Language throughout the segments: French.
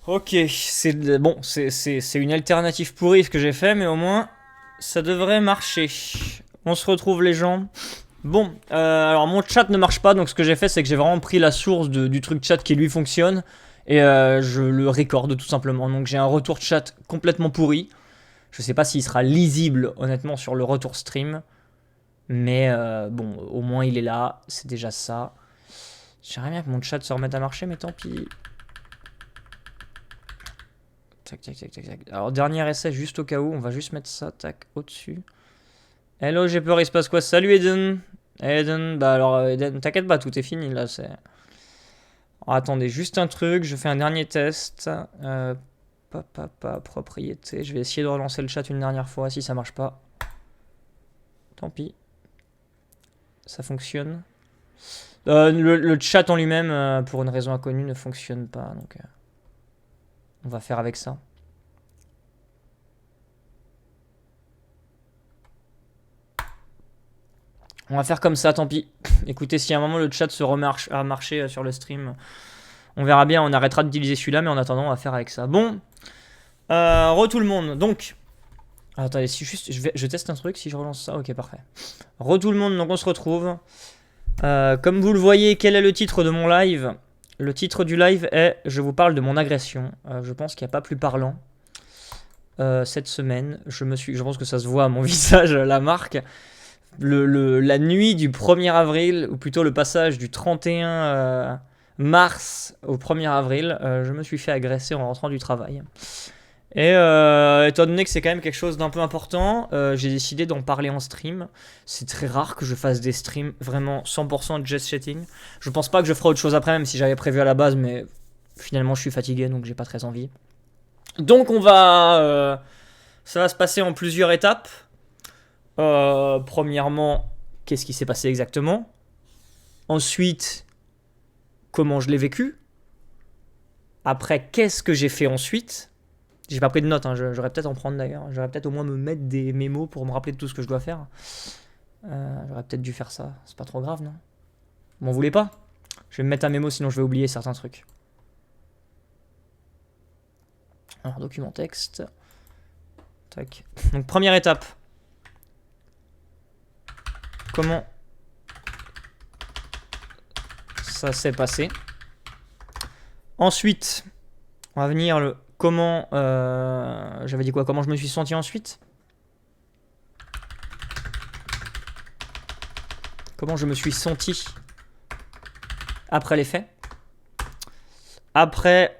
Ok, bon, c'est une alternative pourrie ce que j'ai fait, mais au moins ça devrait marcher. On se retrouve les gens. Bon, alors mon chat ne marche pas, donc ce que j'ai fait c'est que j'ai vraiment pris la source du truc chat qui lui fonctionne et je le recorde tout simplement. Donc j'ai un retour chat complètement pourri. Je sais pas s'il sera lisible honnêtement sur le retour stream, mais bon, au moins il est là, c'est déjà ça. J'aimerais bien que mon chat se remette à marcher, mais tant pis. Tac, tac, tac, tac, tac. Alors, dernier essai, juste au cas où, on va juste mettre ça, tac, au-dessus. Hello, j'ai peur, il se passe quoi? Salut Eden. Eden, bah alors, Eden, t'inquiète pas, tout est fini là, c'est. Alors, attendez, juste un truc, je fais un dernier test. Propriété. Je vais essayer de relancer le chat une dernière fois, si ça marche pas. Tant pis. Ça fonctionne. Le chat en lui-même, pour une raison inconnue, ne fonctionne pas, donc. On va faire avec ça. On va faire comme ça, tant pis. Écoutez, si à un moment le chat se remet à marcher sur le stream, on verra bien, on arrêtera d'utiliser celui-là, mais en attendant, on va faire avec ça. Bon, tout le monde, donc... Attendez, si juste, je teste un truc, si je relance ça, ok, parfait. Tout le monde, donc on se retrouve. Comme vous le voyez, quel est le titre de mon live? Le titre du live est « Je vous parle de mon agression ». Je pense qu'il n'y a pas plus parlant. Cette semaine, je pense que ça se voit à mon visage, la marque. La nuit du 1er avril, ou plutôt le passage du 31 mars au 1er avril, je me suis fait agresser en rentrant du travail. Et étant donné que c'est quand même quelque chose d'un peu important, j'ai décidé d'en parler en stream. C'est très rare que je fasse des streams vraiment 100% just chatting. Je pense pas que je ferai autre chose après, même si j'avais prévu à la base, mais finalement je suis fatigué, donc j'ai pas très envie. Donc ça va se passer en plusieurs étapes. Premièrement, qu'est-ce qui s'est passé exactement? Ensuite, comment je l'ai vécu? Après, qu'est-ce que j'ai fait ensuite? J'ai pas pris de notes, hein, j'aurais peut-être en prendre d'ailleurs. J'aurais peut-être au moins me mettre des mémos pour me rappeler de tout ce que je dois faire. J'aurais peut-être dû faire ça. C'est pas trop grave, non? M'en voulez pas? Je vais me mettre un mémo, sinon je vais oublier certains trucs. Alors, document texte. Tac. Donc, première étape. Comment ça s'est passé? Ensuite, on va venir le comment. J'avais dit quoi? Comment je me suis senti ensuite? Comment je me suis senti après les faits? Après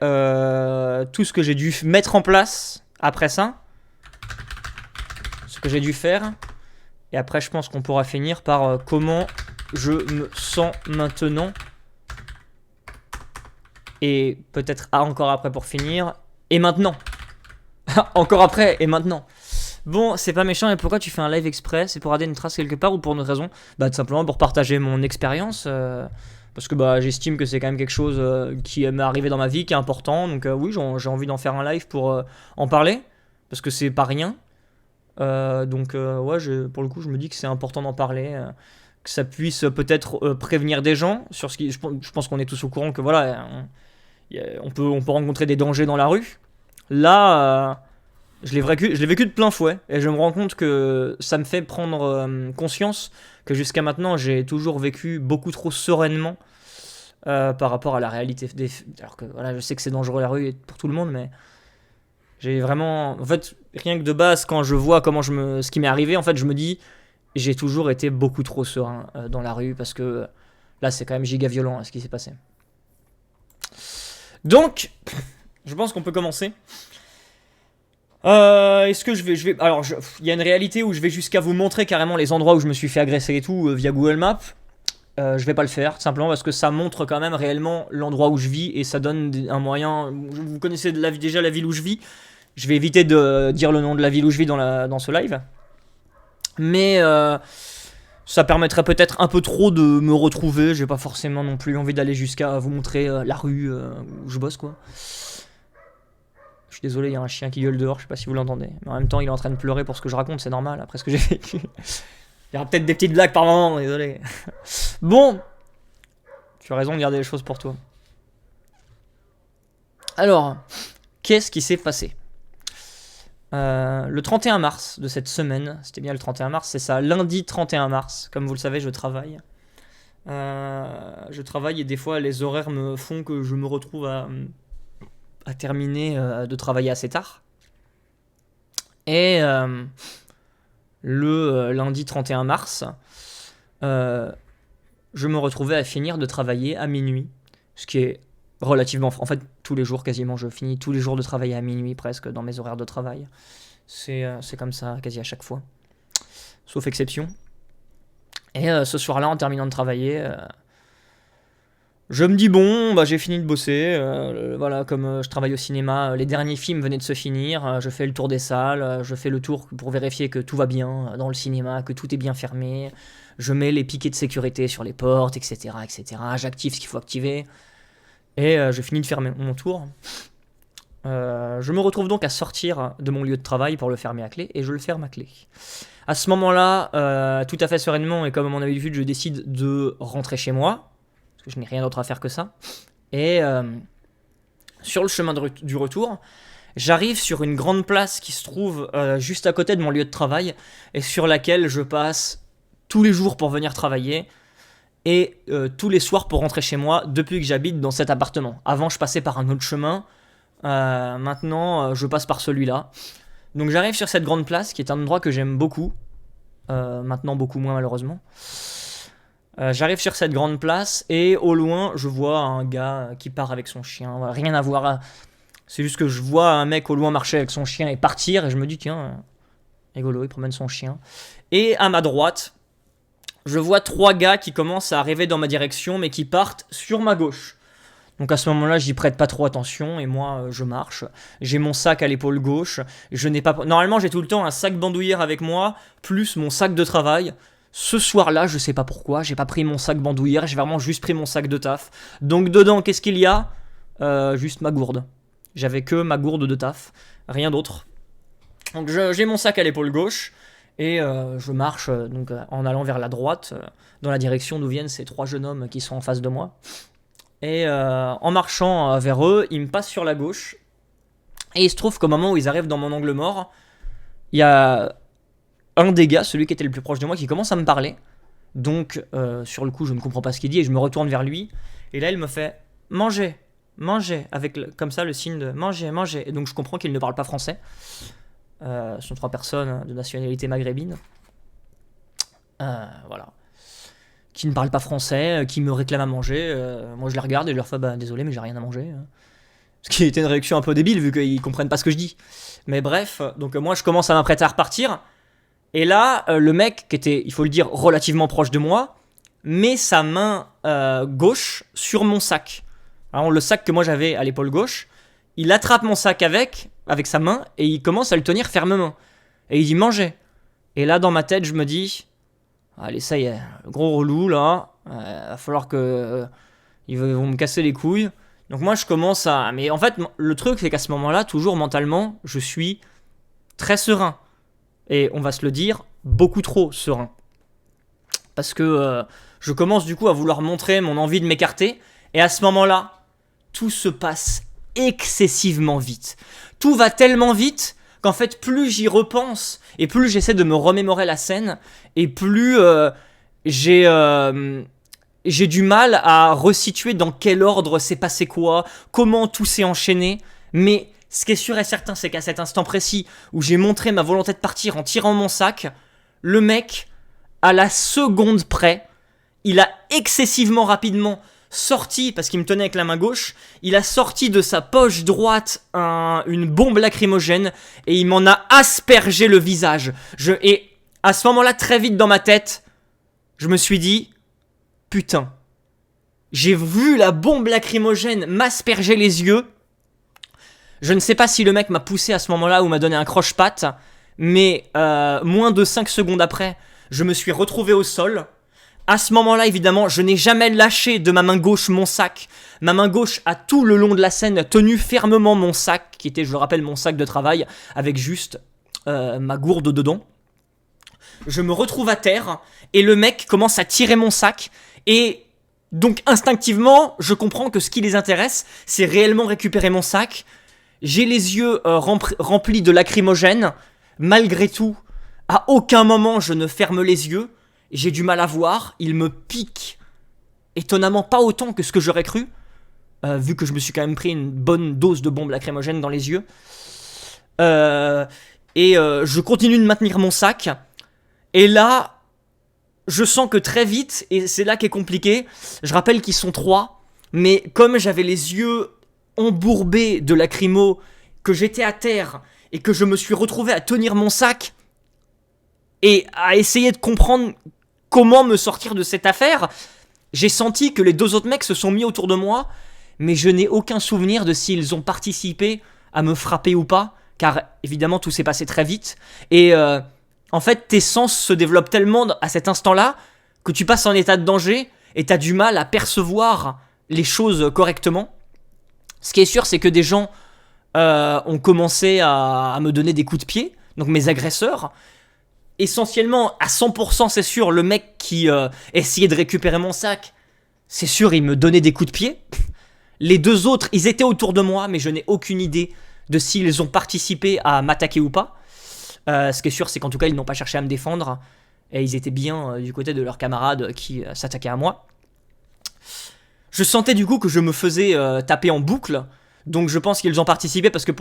tout ce que j'ai dû mettre en place après ça, ce que j'ai dû faire. Et après, je pense qu'on pourra finir par comment je me sens maintenant. Et peut-être encore après pour finir. Et maintenant. Encore après et maintenant. Bon, c'est pas méchant, et pourquoi tu fais un live exprès? C'est pour garder une trace quelque part ou pour une raison? Bah tout simplement pour partager mon expérience. Parce que bah j'estime que c'est quand même quelque chose qui m'est arrivé dans ma vie, qui est important. Donc oui, j'ai envie d'en faire un live pour en parler. Parce que c'est pas rien. Ouais, pour le coup, je me dis que c'est important d'en parler. Que ça puisse peut-être prévenir des gens sur ce qui. Je pense qu'on est tous au courant que voilà, on peut rencontrer des dangers dans la rue. Là, je l'ai vécu de plein fouet et je me rends compte que ça me fait prendre conscience que jusqu'à maintenant j'ai toujours vécu beaucoup trop sereinement par rapport à la réalité alors que voilà, je sais que c'est dangereux la rue pour tout le monde, mais j'ai vraiment, en fait, rien que de base, quand je vois ce qui m'est arrivé, en fait, je me dis j'ai toujours été beaucoup trop serein dans la rue parce que là c'est quand même giga violent ce qui s'est passé. Donc je pense qu'on peut commencer. Est-ce que je vais alors, il y a une réalité où je vais jusqu'à vous montrer carrément les endroits où je me suis fait agresser et tout via Google Maps. Je vais pas le faire, simplement parce que ça montre quand même réellement l'endroit où je vis et ça donne un moyen. Vous connaissez déjà la ville où je vis. Je vais éviter de dire le nom de la ville où je vis dans ce live. Mais ça permettrait peut-être un peu trop de me retrouver. J'ai pas forcément non plus envie d'aller jusqu'à vous montrer la rue où je bosse, quoi. Je suis désolé, il y a un chien qui gueule dehors, je sais pas si vous l'entendez. Mais en même temps, il est en train de pleurer pour ce que je raconte, c'est normal, après ce que j'ai vécu. Il y aura peut-être des petites blagues par moment, désolé. Bon, tu as raison de garder les choses pour toi. Alors, qu'est-ce qui s'est passé ? Le 31 mars de cette semaine, c'était bien le 31 mars, c'est ça, lundi 31 mars, comme vous le savez, je travaille. Je travaille et des fois les horaires me font que je me retrouve à terminer de travailler assez tard. Et le lundi 31 mars, je me retrouvais à finir de travailler à minuit, ce qui est relativement... En fait, tous les jours quasiment, je finis tous les jours de travailler à minuit presque dans mes horaires de travail. C'est comme ça quasi à chaque fois, sauf exception. Et ce soir-là, en terminant de travailler, je me dis bon, j'ai fini de bosser. Voilà, comme je travaille au cinéma, les derniers films venaient de se finir. Je fais le tour des salles, je fais le tour pour vérifier que tout va bien dans le cinéma, que tout est bien fermé. Je mets les piquets de sécurité sur les portes, etc., etc. J'active ce qu'il faut activer. Et je finis de faire mon tour. Je me retrouve donc à sortir de mon lieu de travail pour le fermer à clé, et je le ferme à clé. À ce moment-là, tout à fait sereinement, et comme à mon habitude, je décide de rentrer chez moi, parce que je n'ai rien d'autre à faire que ça. Et sur le chemin du retour, j'arrive sur une grande place qui se trouve juste à côté de mon lieu de travail, et sur laquelle je passe tous les jours pour venir travailler, et tous les soirs pour rentrer chez moi, depuis que j'habite dans cet appartement. Avant, je passais par un autre chemin, maintenant, je passe par celui-là. Donc j'arrive sur cette grande place, qui est un endroit que j'aime beaucoup, maintenant beaucoup moins malheureusement. J'arrive sur cette grande place, et au loin, je vois un gars qui part avec son chien. Voilà, rien à voir, c'est juste que je vois un mec au loin marcher avec son chien et partir, et je me dis tiens, rigolo, il promène son chien. Et à ma droite, je vois 3 gars qui commencent à arriver dans ma direction, mais qui partent sur ma gauche. Donc à ce moment-là, j'y prête pas trop attention, et moi, je marche. J'ai mon sac à l'épaule gauche. Normalement, j'ai tout le temps un sac bandoulière avec moi, plus mon sac de travail. Ce soir-là, je sais pas pourquoi, j'ai pas pris mon sac bandoulière, j'ai vraiment juste pris mon sac de taf. Donc dedans, qu'est-ce qu'il y a ? Juste ma gourde. J'avais que ma gourde de taf, rien d'autre. Donc j'ai mon sac à l'épaule gauche, et je marche donc en allant vers la droite, dans la direction d'où viennent ces 3 jeunes hommes qui sont en face de moi. Et en marchant vers eux, ils me passent sur la gauche. Et il se trouve qu'au moment où ils arrivent dans mon angle mort, il y a un des gars, celui qui était le plus proche de moi, qui commence à me parler. Donc sur le coup, je ne comprends pas ce qu'il dit, et je me retourne vers lui. Et là, il me fait « Mangez, mangez », avec comme ça le signe de « Mangez, mangez ». Et donc je comprends qu'il ne parle pas français. Ce sont 3 personnes de nationalité maghrébine. Voilà. Qui ne parlent pas français, qui me réclament à manger. Moi je les regarde et je leur fais désolé mais j'ai rien à manger. Ce qui était une réaction un peu débile vu qu'ils comprennent pas ce que je dis. Mais bref, donc moi je commence à m'apprêter à repartir. Et là, le mec qui était, il faut le dire, relativement proche de moi, met sa main gauche sur mon sac. Alors le sac que moi j'avais à l'épaule gauche, il attrape mon sac avec sa main et il commence à le tenir fermement. Et il dit mangez. Et là dans ma tête je me dis... Allez, ça y est, le gros relou là, va falloir que ils vont me casser les couilles. Donc moi je commence à... Mais en fait, le truc c'est qu'à ce moment-là, toujours mentalement, je suis très serein. Et on va se le dire, beaucoup trop serein. Parce que je commence du coup à vouloir montrer mon envie de m'écarter. Et à ce moment-là, tout se passe excessivement vite. Tout va tellement vite qu'en fait, plus j'y repense et plus j'essaie de me remémorer la scène, et plus j'ai du mal à resituer dans quel ordre s'est passé quoi, comment tout s'est enchaîné. Mais ce qui est sûr et certain, c'est qu'à cet instant précis où j'ai montré ma volonté de partir en tirant mon sac, le mec, à la seconde près, il a excessivement rapidement sorti, parce qu'il me tenait avec la main gauche, il a sorti de sa poche droite une bombe lacrymogène et il m'en a aspergé le visage. Et à ce moment-là, très vite dans ma tête, je me suis dit, putain, j'ai vu la bombe lacrymogène m'asperger les yeux. Je ne sais pas si le mec m'a poussé à ce moment-là ou m'a donné un croche-patte, mais moins de 5 secondes après, je me suis retrouvé au sol. À ce moment-là, évidemment, je n'ai jamais lâché de ma main gauche mon sac. Ma main gauche a tout le long de la scène tenu fermement mon sac, qui était, je le rappelle, mon sac de travail, avec juste ma gourde dedans. Je me retrouve à terre, et le mec commence à tirer mon sac, et donc instinctivement, je comprends que ce qui les intéresse, c'est réellement récupérer mon sac. J'ai les yeux remplis de lacrymogènes. Malgré tout, à aucun moment je ne ferme les yeux. J'ai du mal à voir. Il me pique étonnamment pas autant que ce que j'aurais cru. Vu que je me suis quand même pris une bonne dose de bombe lacrymogène dans les yeux. Je continue de maintenir mon sac. Et là, je sens que très vite, et c'est là qu'est compliqué, je rappelle qu'ils sont 3, mais comme j'avais les yeux embourbés de lacrymo, que j'étais à terre, et que je me suis retrouvé à tenir mon sac, et à essayer de comprendre comment me sortir de cette affaire, j'ai senti que les 2 autres mecs se sont mis autour de moi, mais je n'ai aucun souvenir de s'ils ont participé à me frapper ou pas, car évidemment tout s'est passé très vite, et en fait tes sens se développent tellement à cet instant-là, que tu passes en état de danger, et t'as du mal à percevoir les choses correctement. Ce qui est sûr, c'est que des gens ont commencé à me donner des coups de pied, donc mes agresseurs. Essentiellement, à 100%, c'est sûr, le mec qui essayait de récupérer mon sac, c'est sûr, il me donnait des coups de pied. Les 2 autres, ils étaient autour de moi, mais je n'ai aucune idée de s'ils ont participé à m'attaquer ou pas. Ce qui est sûr, c'est qu'en tout cas, ils n'ont pas cherché à me défendre, et ils étaient bien du côté de leurs camarades qui s'attaquaient à moi. Je sentais du coup que je me faisais taper en boucle, donc je pense qu'ils ont participé parce que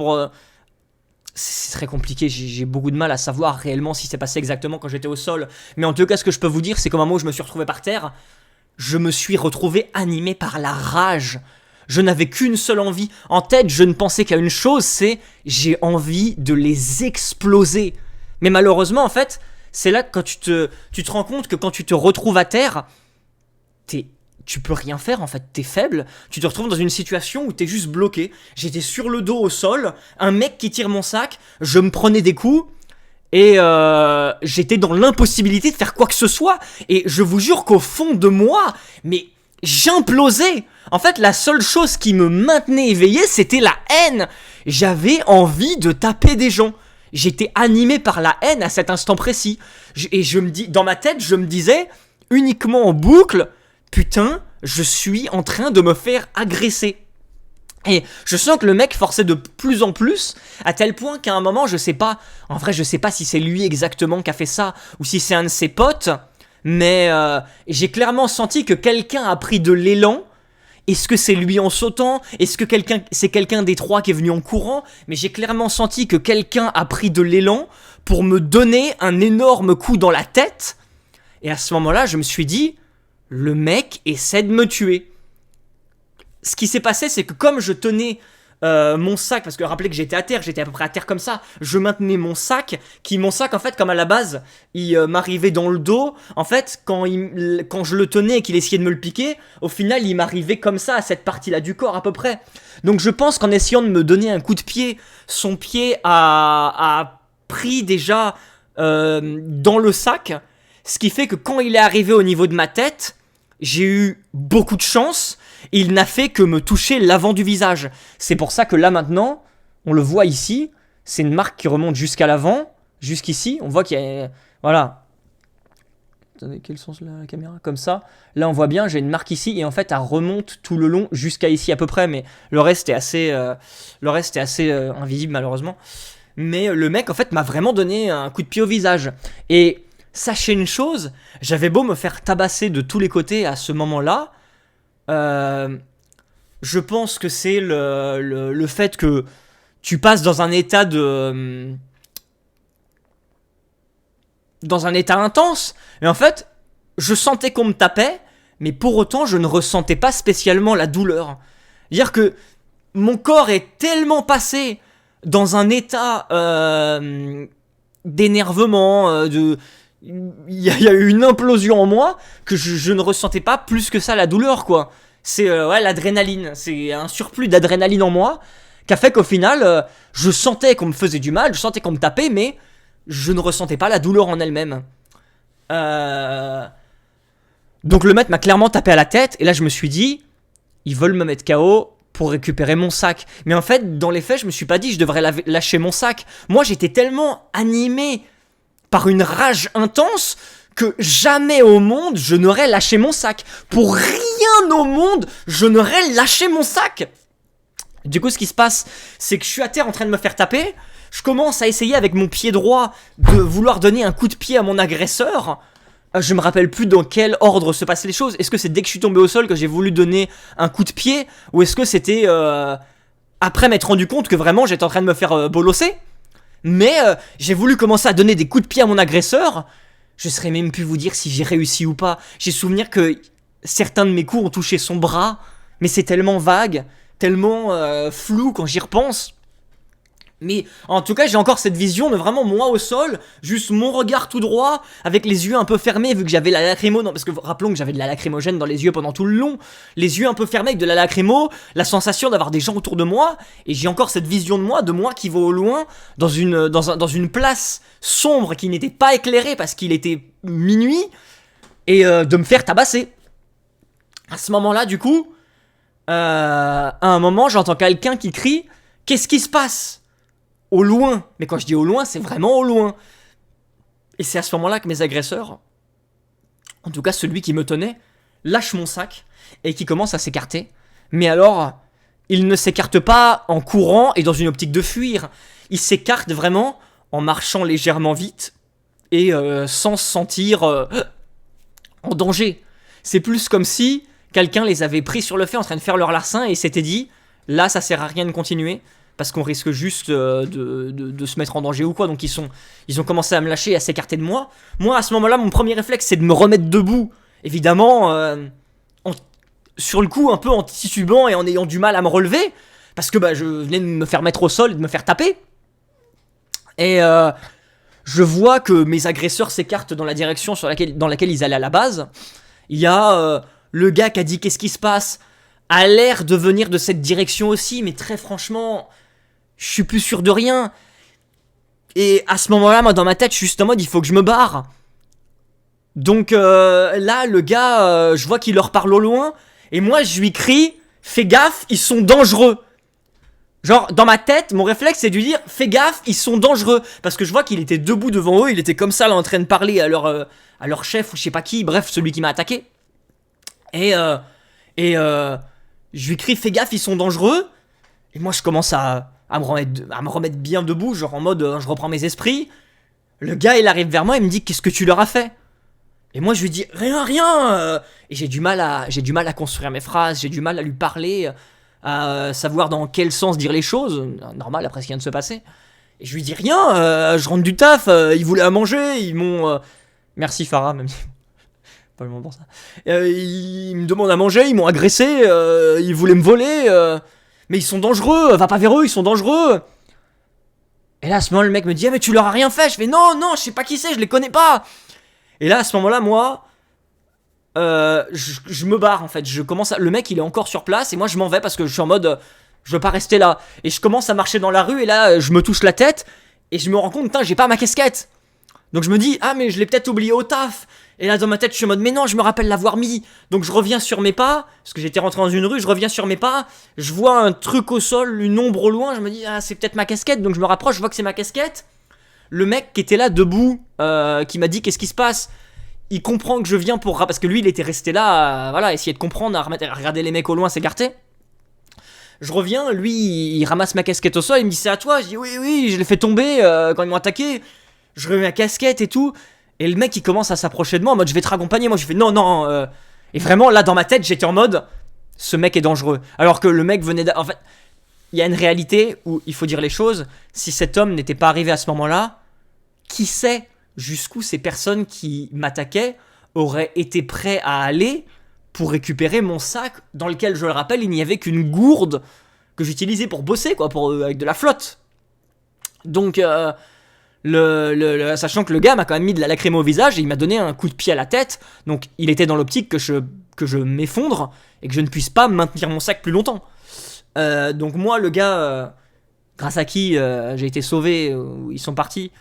c'est très compliqué, j'ai beaucoup de mal à savoir réellement ce qui s'est passé exactement quand j'étais au sol. Mais en tout cas, ce que je peux vous dire, c'est qu'au moment où je me suis retrouvé par terre, je me suis retrouvé animé par la rage. Je n'avais qu'une seule envie. En tête, je ne pensais qu'à une chose, c'est j'ai envie de les exploser. Mais malheureusement, en fait, c'est là que quand tu te rends compte que quand tu te retrouves à terre, tu peux rien faire en fait, t'es faible, tu te retrouves dans une situation où t'es juste bloqué. J'étais sur le dos au sol, un mec qui tire mon sac, je me prenais des coups, et j'étais dans l'impossibilité de faire quoi que ce soit, et je vous jure qu'au fond de moi, mais j'implosais. En fait, la seule chose qui me maintenait éveillé, c'était la haine. J'avais envie de taper des gens. J'étais animé par la haine à cet instant précis. Dans ma tête, je me disais, uniquement en boucle, putain, je suis en train de me faire agresser. Et je sens que le mec forçait de plus en plus, à tel point qu'à un moment, je sais pas si c'est lui exactement qui a fait ça, ou si c'est un de ses potes, mais j'ai clairement senti que quelqu'un a pris de l'élan. Est-ce que c'est lui en sautant? Est-ce que c'est quelqu'un des 3 qui est venu en courant? Mais j'ai clairement senti que quelqu'un a pris de l'élan pour me donner un énorme coup dans la tête. Et à ce moment-là, je me suis dit, le mec essaie de me tuer. Ce qui s'est passé, c'est que comme je tenais mon sac, parce que rappelez que j'étais à terre, j'étais à peu près à terre comme ça, je maintenais mon sac, en fait, comme à la base, il m'arrivait dans le dos, en fait, quand je le tenais et qu'il essayait de me le piquer, au final, il m'arrivait comme ça, à cette partie-là du corps, à peu près. Donc je pense qu'en essayant de me donner un coup de pied, son pied a pris déjà dans le sac, ce qui fait que quand il est arrivé au niveau de ma tête, j'ai eu beaucoup de chance. Il n'a fait que me toucher l'avant du visage. C'est pour ça que là maintenant, on le voit ici, c'est une marque qui remonte jusqu'à l'avant, jusqu'ici. On voit qu'il y a... Voilà. Attendez, quel sens la caméra? Comme ça. Là on voit bien, j'ai une marque ici et en fait elle remonte tout le long jusqu'à ici à peu près. Mais le reste est assez invisible malheureusement. Mais le mec en fait m'a vraiment donné un coup de pied au visage. Et sachez une chose, j'avais beau me faire tabasser de tous les côtés à ce moment-là, je pense que c'est le fait que tu passes dans un état intense. Et en fait, je sentais qu'on me tapait, mais pour autant, je ne ressentais pas spécialement la douleur. C'est-à-dire que mon corps est tellement passé dans un état d'énervement, il y a eu une implosion en moi que je ne ressentais pas plus que ça la douleur, quoi. C'est l'adrénaline, c'est un surplus d'adrénaline en moi qui a fait qu'au final, je sentais qu'on me faisait du mal, je sentais qu'on me tapait, mais je ne ressentais pas la douleur en elle-même. Donc le mec m'a clairement tapé à la tête, et là je me suis dit, ils veulent me mettre KO pour récupérer mon sac. Mais en fait, dans les faits, je me suis pas dit je devrais lâcher mon sac. Moi, j'étais tellement animé par une rage intense que jamais au monde je n'aurais lâché mon sac. Pour rien au monde, je n'aurais lâché mon sac. Du coup, ce qui se passe, c'est que je suis à terre en train de me faire taper. Je commence à essayer avec mon pied droit de vouloir donner un coup de pied à mon agresseur. Je me rappelle plus dans quel ordre se passaient les choses. Est-ce que c'est dès que je suis tombé au sol que j'ai voulu donner un coup de pied, ou est-ce que c'était après m'être rendu compte que vraiment j'étais en train de me faire bolosser? Mais j'ai voulu commencer à donner des coups de pied à mon agresseur. Je saurais même plus vous dire si j'ai réussi ou pas. J'ai souvenir que certains de mes coups ont touché son bras, mais c'est tellement vague, tellement flou quand j'y repense. Mais en tout cas, j'ai encore cette vision de vraiment moi au sol, juste mon regard tout droit, avec les yeux un peu fermés, vu que j'avais la lacrymo, non, parce que rappelons que j'avais de la lacrymogène dans les yeux pendant tout le long, les yeux un peu fermés avec de la lacrymo, la sensation d'avoir des gens autour de moi, et j'ai encore cette vision de moi qui va au loin, dans une place sombre qui n'était pas éclairée parce qu'il était minuit, et de me faire tabasser. À ce moment-là, du coup, à un moment, j'entends quelqu'un qui crie « Qu'est-ce qui se passe ?» Au loin, mais quand je dis au loin, c'est vraiment au loin. Et c'est à ce moment-là que mes agresseurs, en tout cas celui qui me tenait, lâche mon sac et qui commence à s'écarter. Mais alors, il ne s'écarte pas en courant et dans une optique de fuir. Il s'écarte vraiment en marchant légèrement vite et sans se sentir en danger. C'est plus comme si quelqu'un les avait pris sur le fait en train de faire leur larcin et s'était dit « Là, ça sert à rien de continuer ». Parce qu'on risque juste de se mettre en danger ou quoi. Donc ils ont commencé à me lâcher et à s'écarter de moi. Moi, à ce moment-là, mon premier réflexe, c'est de me remettre debout. Évidemment, sur le coup, un peu en titubant et en ayant du mal à me relever. Parce que je venais de me faire mettre au sol et de me faire taper. Et je vois que mes agresseurs s'écartent dans la direction dans laquelle ils allaient à la base. Il y a le gars qui a dit « Qu'est-ce qui se passe ?» a l'air de venir de cette direction aussi, mais très franchement, je suis plus sûr de rien. Et à ce moment-là, moi, dans ma tête, je suis juste en mode, il faut que je me barre. Donc là, le gars, je vois qu'il leur parle au loin, et moi, je lui crie, fais gaffe, ils sont dangereux. Genre, dans ma tête, mon réflexe, c'est de lui dire, fais gaffe, ils sont dangereux. Parce que je vois qu'il était debout devant eux, il était comme ça, là, en train de parler à leur chef, ou je sais pas qui, bref, celui qui m'a attaqué. Et je lui crie, fais gaffe, ils sont dangereux. Et moi, je commence à me remettre bien debout, genre en mode, je reprends mes esprits. Le gars, il arrive vers moi, il me dit, qu'est-ce que tu leur as fait? Et moi, je lui dis, rien. Et j'ai du mal à construire mes phrases, j'ai du mal à lui parler, à savoir dans quel sens dire les choses. Normal, après ce qui vient de se passer. Et je lui dis, rien, je rentre du taf, ils voulaient à manger, ils m'ont... Merci Farah, même si... Pas le moment pour ça. Ils me demandent à manger, ils m'ont agressé, ils voulaient me voler, mais ils sont dangereux, va pas vers eux, ils sont dangereux. Et là, à ce moment, le mec me dit, ah, mais tu leur as rien fait. Je fais, non, je sais pas qui c'est, je les connais pas. Et là, à ce moment-là, moi, je me barre en fait. Le mec, il est encore sur place et moi, je m'en vais parce que je suis en mode, je veux pas rester là. Et je commence à marcher dans la rue et là, je me touche la tête et je me rends compte, putain, j'ai pas ma casquette. Donc je me dis, ah, mais je l'ai peut-être oublié au taf. Et là, dans ma tête, je suis en mode, mais non, je me rappelle l'avoir mis. Donc je reviens sur mes pas, parce que j'étais rentré dans une rue, je reviens sur mes pas, je vois un truc au sol, une ombre au loin, je me dis, ah, c'est peut-être ma casquette. Donc je me rapproche, je vois que c'est ma casquette. Le mec qui était là, debout, qui m'a dit, qu'est-ce qui se passe? Il comprend que je viens parce que lui, il était resté là, voilà, essayer de comprendre, à regarder les mecs au loin, s'écarter. Je reviens, lui, il ramasse ma casquette au sol, il me dit, c'est à toi? Je dis, oui, je l'ai fait tomber quand ils m'ont attaqué. Je remets ma casquette et tout. Et le mec il commence à s'approcher de moi en mode je vais te raccompagner. Moi je fais non. Et vraiment là dans ma tête j'étais en mode ce mec est dangereux. Alors que le mec venait en fait il y a une réalité où il faut dire les choses. Si cet homme n'était pas arrivé à ce moment-là, qui sait jusqu'où ces personnes qui m'attaquaient auraient été prêts à aller pour récupérer mon sac dans lequel, je le rappelle, il n'y avait qu'une gourde que j'utilisais pour bosser quoi, avec de la flotte. Donc sachant que le gars m'a quand même mis de la lacrymo au visage et il m'a donné un coup de pied à la tête, donc il était dans l'optique que je m'effondre et que je ne puisse pas maintenir mon sac plus longtemps. Donc moi, le gars, grâce à qui j'ai été sauvé, ils sont partis,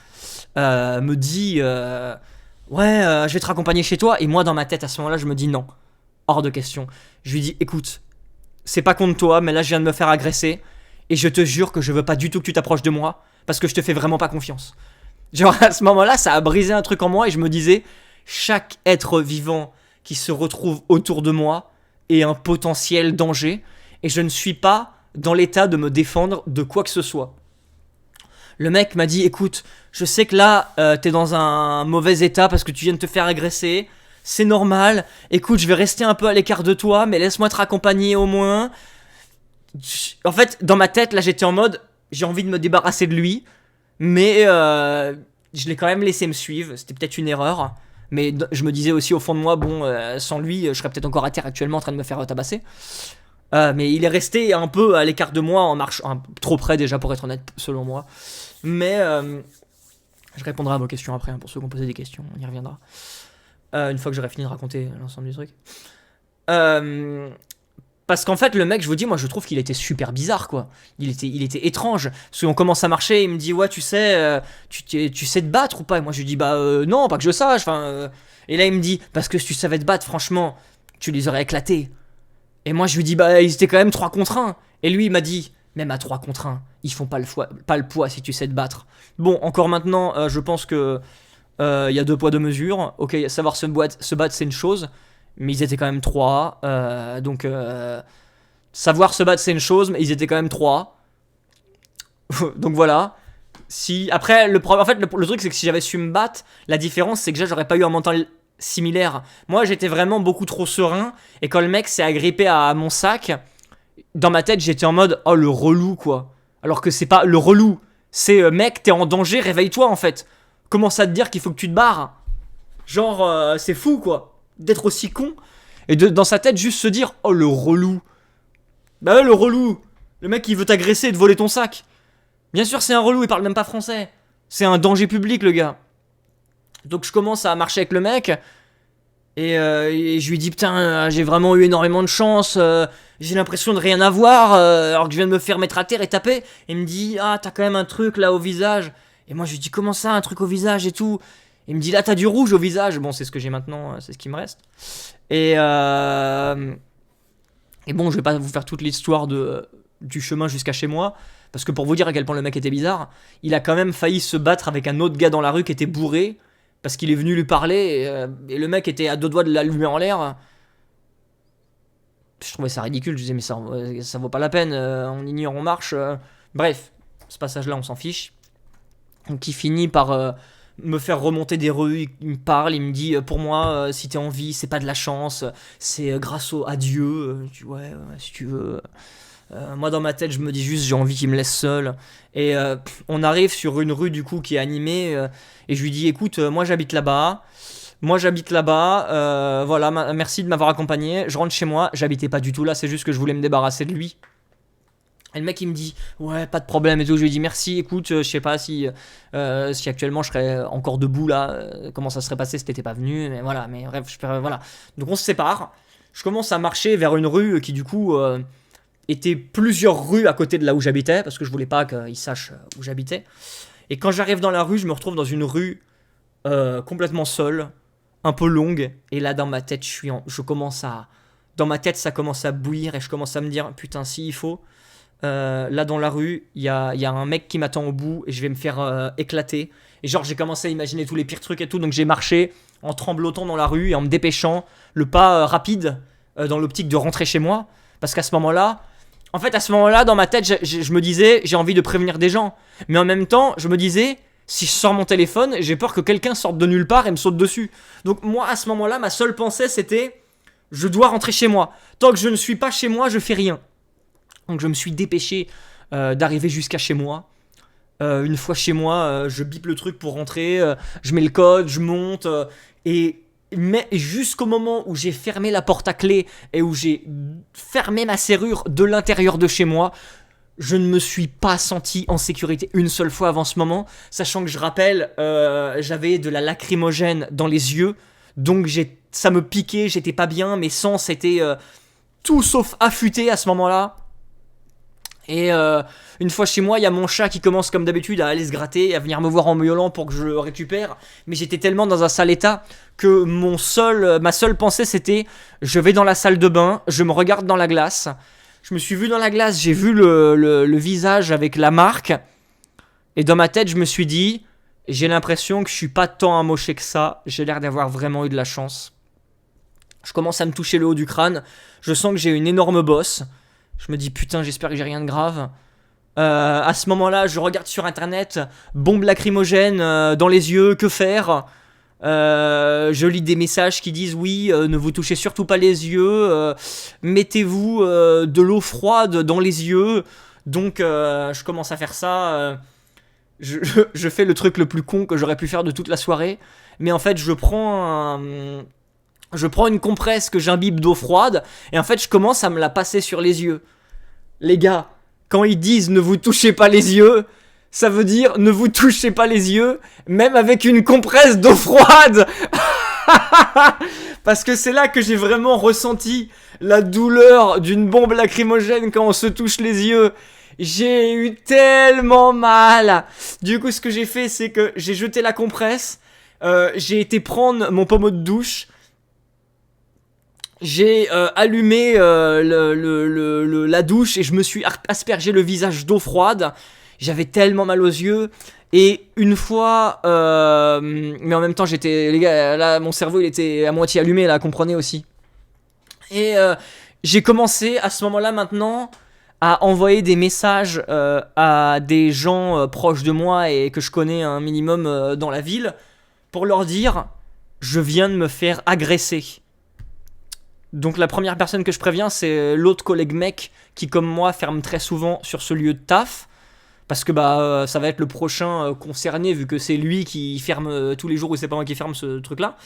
me dit ouais, je vais te raccompagner chez toi. Et moi, dans ma tête, à ce moment-là, je me dis non, hors de question. Je lui dis écoute, c'est pas contre toi, mais là, je viens de me faire agresser et je te jure que je veux pas du tout que tu t'approches de moi parce que je te fais vraiment pas confiance. Genre à ce moment-là, ça a brisé un truc en moi et je me disais, chaque être vivant qui se retrouve autour de moi est un potentiel danger et je ne suis pas dans l'état de me défendre de quoi que ce soit. Le mec m'a dit, écoute, je sais que là, t'es dans un mauvais état parce que tu viens de te faire agresser. C'est normal. Écoute, je vais rester un peu à l'écart de toi, mais laisse-moi te raccompagner au moins. En fait, dans ma tête, là, j'étais en mode, j'ai envie de me débarrasser de lui, mais je l'ai quand même laissé me suivre. C'était peut-être une erreur, mais je me disais aussi au fond de moi, bon, sans lui, je serais peut-être encore à terre actuellement en train de me faire tabasser. Mais il est resté un peu à l'écart de moi, en marche, trop près déjà pour être honnête, selon moi. Mais je répondrai à vos questions après, hein, pour ceux qui ont posé des questions, on y reviendra. Une fois que j'aurai fini de raconter l'ensemble du truc. Parce qu'en fait, le mec, je vous dis, moi je trouve qu'il était super bizarre, quoi. Il était étrange. Parce qu'on commence à marcher, il me dit, ouais, tu sais, tu sais te battre ou pas? Et moi je lui dis, bah non, pas que je sache. Et là il me dit, parce que si tu savais te battre, franchement, tu les aurais éclatés. Et moi je lui dis, bah ils étaient quand même 3 contre 1. Et lui il m'a dit, même à 3 contre 1, ils font pas le poids si tu sais te battre. Bon, encore maintenant, je pense que y a 2 poids 2 mesures. Ok, savoir se battre c'est une chose, mais ils étaient quand même 3. Donc savoir se battre c'est une chose, mais ils étaient quand même 3. Donc voilà. Après, le truc c'est que si j'avais su me battre, la différence c'est que j'aurais pas eu un mental similaire. Moi j'étais vraiment beaucoup trop serein, et quand le mec s'est agrippé à mon sac, dans ma tête j'étais en mode, oh le relou quoi. Alors que c'est pas le relou, c'est mec, t'es en danger, réveille-toi en fait. Commence à te dire qu'il faut que tu te barres. Genre, c'est fou quoi, d'être aussi con. Et dans sa tête, juste se dire, oh le relou. Bah ouais, le relou. Le mec qui veut t'agresser et te voler ton sac. Bien sûr, c'est un relou, il parle même pas français. C'est un danger public, le gars. Donc je commence à marcher avec le mec. Et je lui dis, putain, j'ai vraiment eu énormément de chance. J'ai l'impression de rien avoir. Alors que je viens de me faire mettre à terre et taper. Et il me dit, ah, t'as quand même un truc là au visage. Et moi je lui dis, comment ça, un truc au visage et tout? Il me dit, là t'as du rouge au visage. Bon, c'est ce que j'ai maintenant, c'est ce qui me reste. Et bon, je vais pas vous faire toute l'histoire du chemin jusqu'à chez moi, parce que pour vous dire à quel point le mec était bizarre, il a quand même failli se battre avec un autre gars dans la rue qui était bourré, parce qu'il est venu lui parler, et le mec était à 2 doigts de l'allumer en l'air. Je trouvais ça ridicule, je disais mais ça vaut pas la peine, on ignore, on marche. Bref, ce passage-là on s'en fiche. Donc il finit par me faire remonter des rues, il me parle, il me dit, pour moi, si t'es en vie, c'est pas de la chance, c'est grâce à Dieu, ouais, si tu veux. Moi dans ma tête je me dis juste j'ai envie qu'il me laisse seul. Et on arrive sur une rue du coup qui est animée, et je lui dis, écoute, moi j'habite là-bas, voilà, merci de m'avoir accompagné, je rentre chez moi. J'habitais pas du tout là, c'est juste que je voulais me débarrasser de lui. Et le mec il me dit, ouais, pas de problème et tout. Je lui dis merci, écoute, je sais pas si actuellement je serais encore debout là, comment ça serait passé si t'étais pas venu, mais voilà, mais bref, voilà. Donc on se sépare, je commence à marcher vers une rue qui du coup était plusieurs rues à côté de là où j'habitais, parce que je voulais pas qu'il sache où j'habitais. Et quand j'arrive dans la rue, je me retrouve dans une rue complètement seule, un peu longue, et là dans ma tête dans ma tête ça commence à bouillir, et je commence à me dire, putain, si il faut, là dans la rue, il y a un mec qui m'attend au bout, et je vais me faire éclater. Et genre j'ai commencé à imaginer tous les pires trucs et tout, donc j'ai marché en tremblotant dans la rue, et en me dépêchant, le pas rapide, dans l'optique de rentrer chez moi, parce qu'à ce moment-là, dans ma tête, je me disais, j'ai envie de prévenir des gens. Mais en même temps, je me disais, si je sors mon téléphone, j'ai peur que quelqu'un sorte de nulle part et me saute dessus. Donc moi, à ce moment-là, ma seule pensée, c'était, je dois rentrer chez moi. Tant que je ne suis pas chez moi, je fais rien. Donc je me suis dépêché d'arriver jusqu'à chez moi. Une fois chez moi, je bip le truc pour rentrer, je mets le code, je monte, mais jusqu'au moment où j'ai fermé la porte à clé et où j'ai fermé ma serrure de l'intérieur de chez moi, je ne me suis pas senti en sécurité une seule fois avant ce moment, sachant que je rappelle, j'avais de la lacrymogène dans les yeux, donc ça me piquait, j'étais pas bien, mes sens étaient tout sauf affûtés à ce moment-là. Et une fois chez moi, il y a mon chat qui commence comme d'habitude à aller se gratter, à venir me voir en miaulant pour que je le récupère. Mais j'étais tellement dans un sale état que ma seule pensée c'était, je vais dans la salle de bain, je me regarde dans la glace. Je me suis vu dans la glace, j'ai vu le visage avec la marque. Et dans ma tête, je me suis dit, j'ai l'impression que je suis pas tant amoché que ça. J'ai l'air d'avoir vraiment eu de la chance. Je commence à me toucher le haut du crâne. Je sens que j'ai une énorme bosse. Je me dis putain, j'espère que j'ai rien de grave. À ce moment-là, je regarde sur internet, bombe lacrymogène dans les yeux, que faire? Je lis des messages qui disent oui, ne vous touchez surtout pas les yeux, mettez-vous de l'eau froide dans les yeux. Donc je commence à faire ça. Je fais le truc le plus con que j'aurais pu faire de toute la soirée. Mais en fait, je prends une compresse que j'imbibe d'eau froide. Et en fait, je commence à me la passer sur les yeux. Les gars, quand ils disent ne vous touchez pas les yeux, ça veut dire ne vous touchez pas les yeux, même avec une compresse d'eau froide. Parce que c'est là que j'ai vraiment ressenti la douleur d'une bombe lacrymogène quand on se touche les yeux. J'ai eu tellement mal. Du coup, ce que j'ai fait, c'est que j'ai jeté la compresse. J'ai été prendre mon pommeau de douche. J'ai allumé la douche et je me suis aspergé le visage d'eau froide. J'avais tellement mal aux yeux. Et une fois... mais en même temps, les gars, là, mon cerveau, il était à moitié allumé, là, comprenez aussi. Et j'ai commencé, à ce moment-là, maintenant, à envoyer des messages à des gens proches de moi et que je connais un minimum dans la ville, pour leur dire, je viens de me faire agresser. Donc la première personne que je préviens, c'est l'autre collègue mec qui, comme moi, ferme très souvent sur ce lieu de taf. Parce que ça va être le prochain concerné, vu que c'est lui qui ferme tous les jours, ou c'est pas moi qui ferme ce truc-là.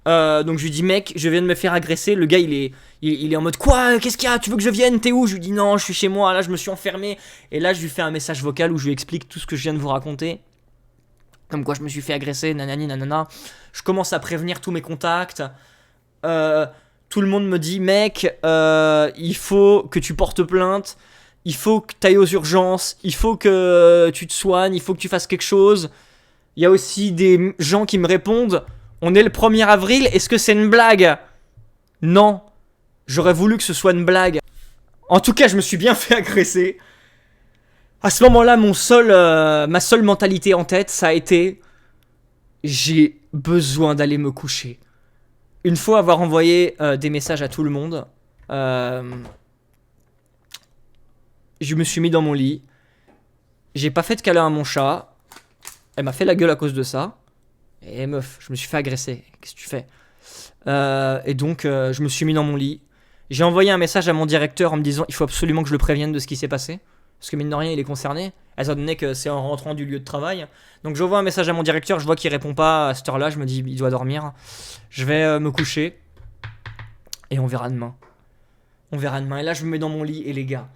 Donc je lui dis, mec, je viens de me faire agresser. Le gars, il est en mode, quoi? Qu'est-ce qu'il y a? Tu veux que je vienne? T'es où? Je lui dis, non, je suis chez moi, là, je me suis enfermé. Et là, je lui fais un message vocal où je lui explique tout ce que je viens de vous raconter. Comme quoi, je me suis fait agresser, nanani, nanana. Je commence à prévenir tous mes contacts. Tout le monde me dit, mec, il faut que tu portes plainte. Il faut que tu ailles aux urgences, il faut que tu te soignes, il faut que tu fasses quelque chose. Il y a aussi des gens qui me répondent, on est le 1er avril, est-ce que c'est une blague? Non, j'aurais voulu que ce soit une blague. En tout cas, je me suis bien fait agresser. À ce moment-là, ma seule mentalité en tête, ça a été, j'ai besoin d'aller me coucher. Une fois avoir envoyé des messages à tout le monde, je me suis mis dans mon lit. J'ai pas fait de câlin à mon chat. Elle m'a fait la gueule à cause de ça. Et meuf, je me suis fait agresser. Qu'est-ce que tu fais? Et donc, je me suis mis dans mon lit. J'ai envoyé un message à mon directeur en me disant il faut absolument que je le prévienne de ce qui s'est passé. Parce que mine de rien, il est concerné. Étant donné que c'est en rentrant du lieu de travail. Donc, j'envoie un message à mon directeur. Je vois qu'il répond pas à cette heure-là. Je me dis il doit dormir. Je vais me coucher. Et on verra demain. On verra demain. Et là, je me mets dans mon lit. Et les gars,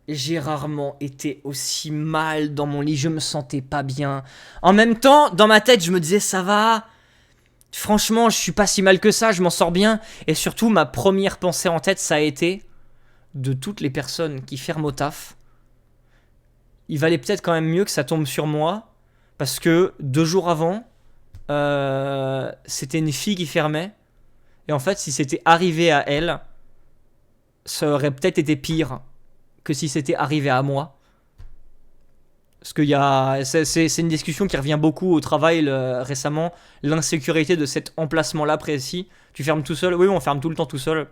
j'ai rarement été aussi mal dans mon lit, je me sentais pas bien. En même temps, dans ma tête, je me disais ça va. Franchement, je suis pas si mal que ça, je m'en sors bien. Et surtout, ma première pensée en tête, ça a été de toutes les personnes qui ferment au taf. Il valait peut-être quand même mieux que ça tombe sur moi. Parce que 2 jours avant, c'était une fille qui fermait. Et en fait, si c'était arrivé à elle, ça aurait peut-être été pire que si c'était arrivé à moi. Parce qu'il y a... C'est une discussion qui revient beaucoup au travail récemment. L'insécurité de cet emplacement-là précis. Tu fermes tout seul? Oui, on ferme tout le temps tout seul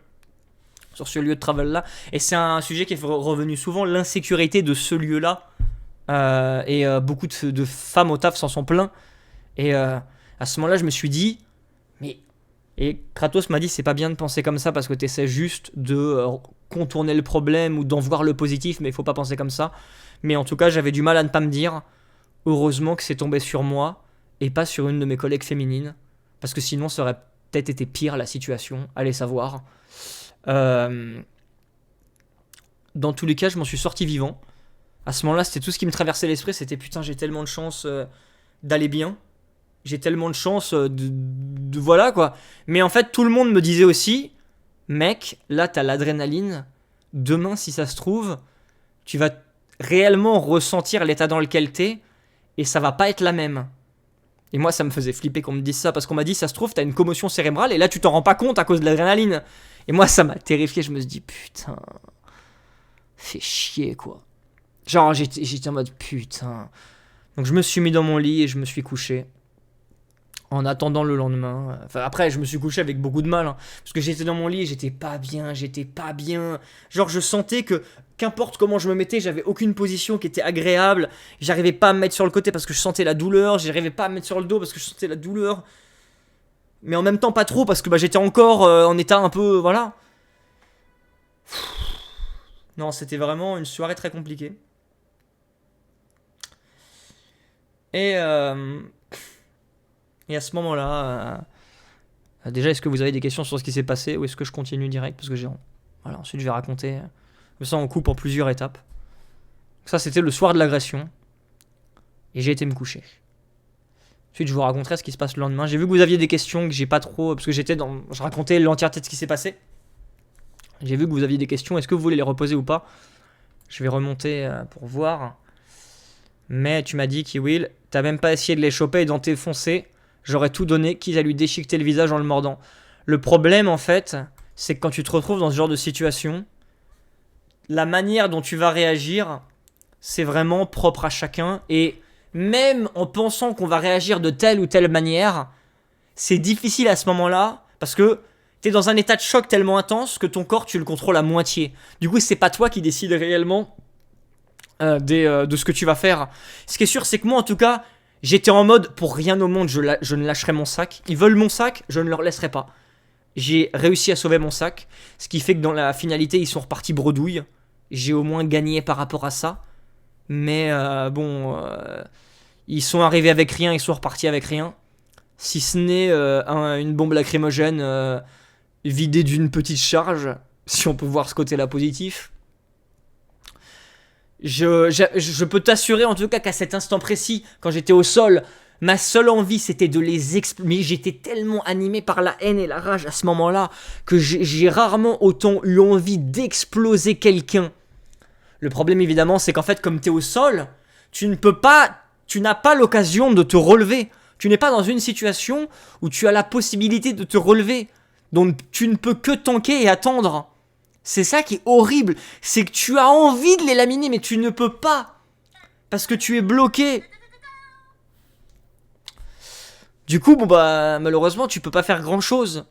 sur ce lieu de travail-là. Et c'est un sujet qui est revenu souvent, l'insécurité de ce lieu-là. Et beaucoup de femmes au taf s'en sont plaints. Et à ce moment-là, je me suis dit... Et Kratos m'a dit c'est pas bien de penser comme ça parce que t'essaies juste de contourner le problème ou d'en voir le positif, mais il faut pas penser comme ça. Mais en tout cas, j'avais du mal à ne pas me dire heureusement que c'est tombé sur moi et pas sur une de mes collègues féminines, parce que sinon ça aurait peut-être été pire la situation, allez savoir. Dans tous les cas, je m'en suis sorti vivant. À ce moment-là, c'était tout ce qui me traversait l'esprit, c'était putain, j'ai tellement de chance d'aller bien. J'ai tellement de chance de voilà quoi. Mais en fait, tout le monde me disait aussi, mec, là t'as l'adrénaline. Demain, si ça se trouve, tu vas réellement ressentir l'état dans lequel t'es et ça va pas être la même. Et moi, ça me faisait flipper qu'on me dise ça parce qu'on m'a dit, ça se trouve, t'as une commotion cérébrale et là tu t'en rends pas compte à cause de l'adrénaline. Et moi, ça m'a terrifié. Je me suis dit, putain, fais chier quoi. Genre, j'étais en mode putain. Donc, je me suis mis dans mon lit et je me suis couché. En attendant le lendemain. Enfin, après, je me suis couché avec beaucoup de mal. Hein, parce que j'étais dans mon lit, j'étais pas bien. Genre, je sentais que, qu'importe comment je me mettais, j'avais aucune position qui était agréable. J'arrivais pas à me mettre sur le côté parce que je sentais la douleur. J'arrivais pas à me mettre sur le dos parce que je sentais la douleur. Mais en même temps, pas trop parce que j'étais encore en état un peu. Voilà. Non, c'était vraiment une soirée très compliquée. Et à ce moment-là, déjà, est-ce que vous avez des questions sur ce qui s'est passé ou est-ce que je continue direct parce que voilà, ensuite je vais raconter. Ça, on coupe en plusieurs étapes. Ça, c'était le soir de l'agression. Et j'ai été me coucher. Ensuite, je vous raconterai ce qui se passe le lendemain. J'ai vu que vous aviez des questions que j'ai pas trop. Parce que je racontais l'entièreté de ce qui s'est passé. J'ai vu que vous aviez des questions. Est-ce que vous voulez les reposer ou pas? Je vais remonter pour voir. Mais tu m'as dit, Kiwill, t'as même pas essayé de les choper et d'en t'effoncer. J'aurais tout donné, quitte à lui déchiqueter le visage en le mordant. Le problème, en fait, c'est que quand tu te retrouves dans ce genre de situation, la manière dont tu vas réagir, c'est vraiment propre à chacun. Et même en pensant qu'on va réagir de telle ou telle manière, c'est difficile à ce moment-là, parce que t'es dans un état de choc tellement intense que ton corps, tu le contrôles à moitié. Du coup, c'est pas toi qui décides réellement de ce que tu vas faire. Ce qui est sûr, c'est que moi, en tout cas, j'étais en mode, pour rien au monde, je ne lâcherai mon sac. Ils veulent mon sac, je ne leur laisserai pas. J'ai réussi à sauver mon sac, ce qui fait que dans la finalité, ils sont repartis bredouille. J'ai au moins gagné par rapport à ça. Mais ils sont arrivés avec rien, ils sont repartis avec rien. Si ce n'est une bombe lacrymogène vidée d'une petite charge, si on peut voir ce côté-là positif. Je peux t'assurer en tout cas qu'à cet instant précis, quand j'étais au sol, ma seule envie c'était de les exploser. Mais j'étais tellement animé par la haine et la rage à ce moment-là que j'ai rarement autant eu envie d'exploser quelqu'un. Le problème évidemment c'est qu'en fait comme t'es au sol, tu n'as pas l'occasion de te relever. Tu n'es pas dans une situation où tu as la possibilité de te relever. Donc tu ne peux que tanker et attendre. C'est ça qui est horrible, c'est que tu as envie de les laminer, mais tu ne peux pas, parce que tu es bloqué. Du coup, malheureusement, tu peux pas faire grand chose.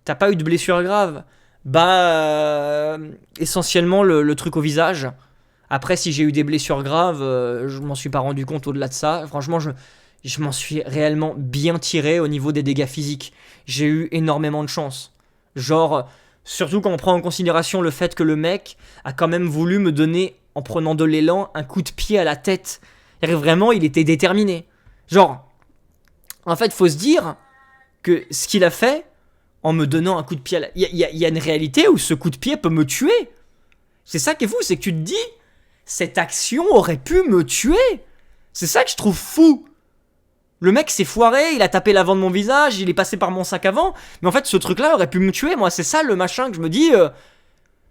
T'as pas eu de blessure grave. Essentiellement le truc au visage. Après, si j'ai eu des blessures graves, je m'en suis pas rendu compte au-delà de ça. Franchement, je m'en suis réellement bien tiré au niveau des dégâts physiques. J'ai eu énormément de chance. Genre... Surtout quand on prend en considération le fait que le mec a quand même voulu me donner, en prenant de l'élan, un coup de pied à la tête. Et vraiment, il était déterminé. Genre, en fait, faut se dire que ce qu'il a fait, en me donnant un coup de pied à la... Il y a une réalité où ce coup de pied peut me tuer. C'est ça qui est fou, c'est que tu te dis, cette action aurait pu me tuer. C'est ça que je trouve fou. Le mec s'est foiré, il a tapé l'avant de mon visage, il est passé par mon sac avant. Mais en fait, ce truc-là aurait pu me tuer, moi. C'est ça le machin que je me dis...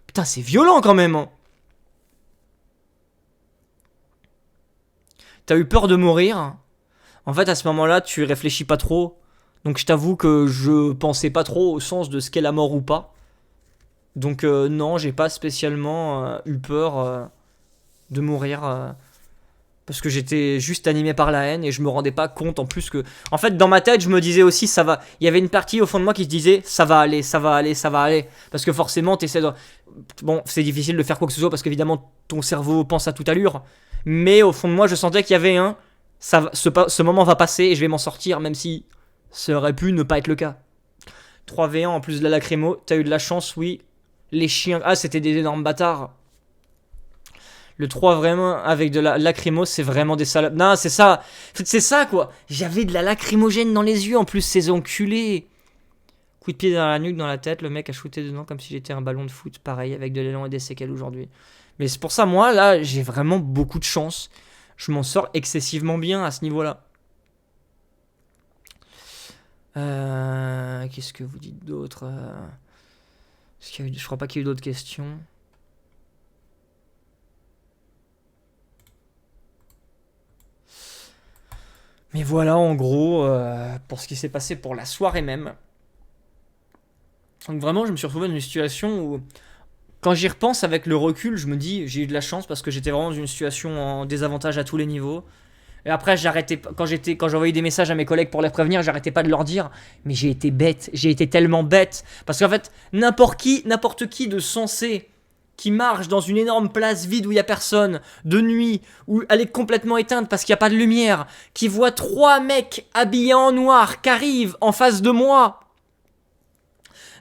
Putain, c'est violent quand même. Hein. T'as eu peur de mourir. En fait, à ce moment-là, tu réfléchis pas trop. Donc je t'avoue que je pensais pas trop au sens de ce qu'est la mort ou pas. Donc non, j'ai pas spécialement eu peur de mourir... Parce que j'étais juste animé par la haine et je me rendais pas compte en plus que... En fait, dans ma tête, je me disais aussi, ça va... Il y avait une partie au fond de moi qui se disait, ça va aller, ça va aller, ça va aller. Parce que forcément, t'essaies de... Bon, c'est difficile de faire quoi que ce soit parce qu'évidemment, ton cerveau pense à toute allure. Mais au fond de moi, je sentais qu'il y avait ce moment va passer et je vais m'en sortir, même si ça aurait pu ne pas être le cas. 3v1 en plus de la lacrymo, t'as eu de la chance, oui. Les chiens... Ah, c'était des énormes bâtards. Le 3 vraiment avec de la lacrymo, c'est vraiment des salades. Non, c'est ça. C'est ça quoi. J'avais de la lacrymogène dans les yeux en plus, ces enculés. Coup de pied dans la nuque, dans la tête, le mec a shooté dedans comme si j'étais un ballon de foot. Pareil, avec de l'élan et des séquelles aujourd'hui. Mais c'est pour ça, moi, là, j'ai vraiment beaucoup de chance. Je m'en sors excessivement bien à ce niveau-là. Qu'est-ce que vous dites d'autre Je crois pas qu'il y ait eu d'autres questions. Mais voilà, en gros, pour ce qui s'est passé pour la soirée même. Donc vraiment, je me suis retrouvé dans une situation où, quand j'y repense avec le recul, je me dis, j'ai eu de la chance parce que j'étais vraiment dans une situation en désavantage à tous les niveaux. Et après, quand j'envoyais des messages à mes collègues pour les prévenir, j'arrêtais pas de leur dire, mais j'ai été bête, j'ai été tellement bête. Parce qu'en fait, n'importe qui de sensé qui marche dans une énorme place vide où il y a personne, de nuit, où elle est complètement éteinte parce qu'il n'y a pas de lumière, qui voit 3 mecs habillés en noir qui arrivent en face de moi.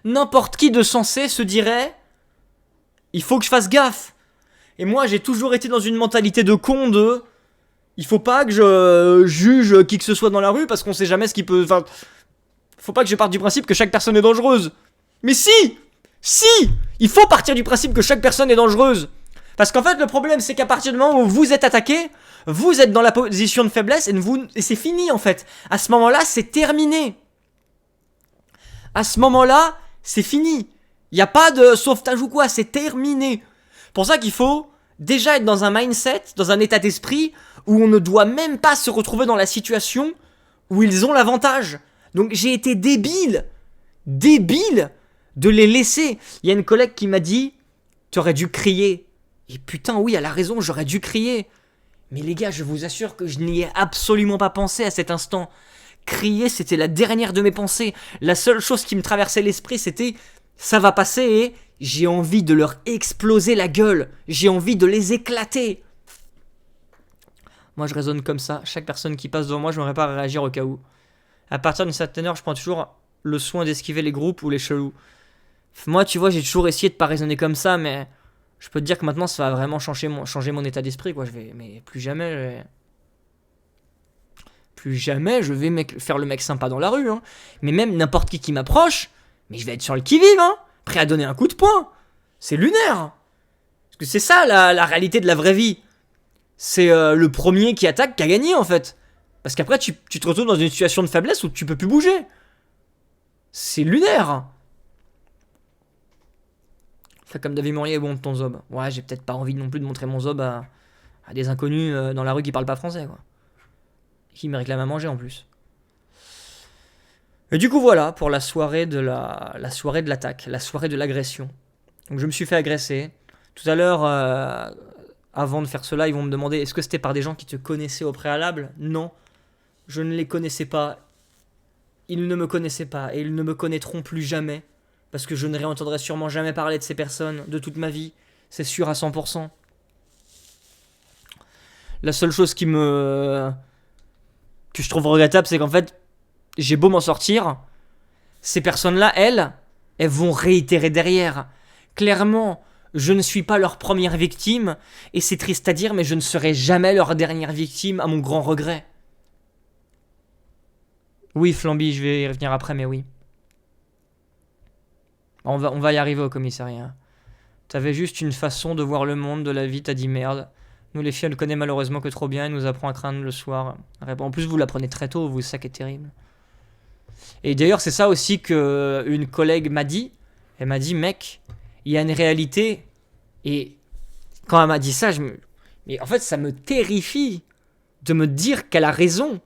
N'importe qui de sensé se dirait, il faut que je fasse gaffe. Et moi, j'ai toujours été dans une mentalité de con de... Il faut pas que je juge qui que ce soit dans la rue parce qu'on sait jamais ce qui peut... Enfin, faut pas que je parte du principe que chaque personne est dangereuse. Mais si! Il faut partir du principe que chaque personne est dangereuse. Parce qu'en fait, le problème, c'est qu'à partir du moment où vous êtes attaqué, vous êtes dans la position de faiblesse et c'est fini en fait. À ce moment-là, c'est terminé. À ce moment-là, c'est fini. Il n'y a pas de sauvetage ou quoi, c'est terminé. Pour ça qu'il faut déjà être dans un mindset, dans un état d'esprit où on ne doit même pas se retrouver dans la situation où ils ont l'avantage. Donc j'ai été débile de les laisser. Il y a une collègue qui m'a dit « T'aurais dû crier ». Et putain, oui, elle a raison, j'aurais dû crier. Mais les gars, je vous assure que je n'y ai absolument pas pensé à cet instant. Crier, c'était la dernière de mes pensées. La seule chose qui me traversait l'esprit, c'était « Ça va passer et j'ai envie de leur exploser la gueule. J'ai envie de les éclater. » Moi, je raisonne comme ça. Chaque personne qui passe devant moi, je me prépare à réagir au cas où. À partir d'une certaine heure, je prends toujours le soin d'esquiver les groupes ou les chelous. Moi, tu vois, j'ai toujours essayé de pas raisonner comme ça, mais je peux te dire que maintenant, ça va vraiment changer mon état d'esprit, quoi. Mais plus jamais, je vais faire le mec sympa dans la rue, hein. Mais même n'importe qui m'approche, mais je vais être sur le qui-vive, hein. Prêt à donner un coup de poing. C'est lunaire. Parce que c'est ça, la réalité de la vraie vie. C'est le premier qui attaque qui a gagné, en fait. Parce qu'après, tu te retrouves dans une situation de faiblesse où tu peux plus bouger. C'est lunaire. Fais comme David Morier, bon, ton zob. Ouais, j'ai peut-être pas envie non plus de montrer mon zob à des inconnus dans la rue qui parlent pas français, quoi. Qui me réclament à manger, en plus. Et du coup, voilà, pour la soirée de l'attaque, la soirée de l'agression. Donc, je me suis fait agresser. Tout à l'heure, avant de faire cela, ils vont me demander, est-ce que c'était par des gens qui te connaissaient au préalable ? Non, je ne les connaissais pas. Ils ne me connaissaient pas et ils ne me connaîtront plus jamais. Parce que je ne réentendrai sûrement jamais parler de ces personnes de toute ma vie. C'est sûr à 100%. La seule chose que je trouve regrettable, c'est qu'en fait, j'ai beau m'en sortir, ces personnes-là, elles vont réitérer derrière. Clairement, je ne suis pas leur première victime, et c'est triste à dire, mais je ne serai jamais leur dernière victime, à mon grand regret. Oui, Flamby, je vais y revenir après, mais oui. On va y arriver au commissariat. T'avais juste une façon de voir le monde, de la vie, t'as dit merde. Nous les filles, on le connaît malheureusement que trop bien, elle nous apprend à craindre le soir. En plus, vous l'apprenez très tôt, vous, ça qui est terrible. Et d'ailleurs, c'est ça aussi qu'une collègue m'a dit. Elle m'a dit, mec, il y a une réalité. Et quand elle m'a dit ça, mais en fait, ça me terrifie de me dire qu'elle a raison.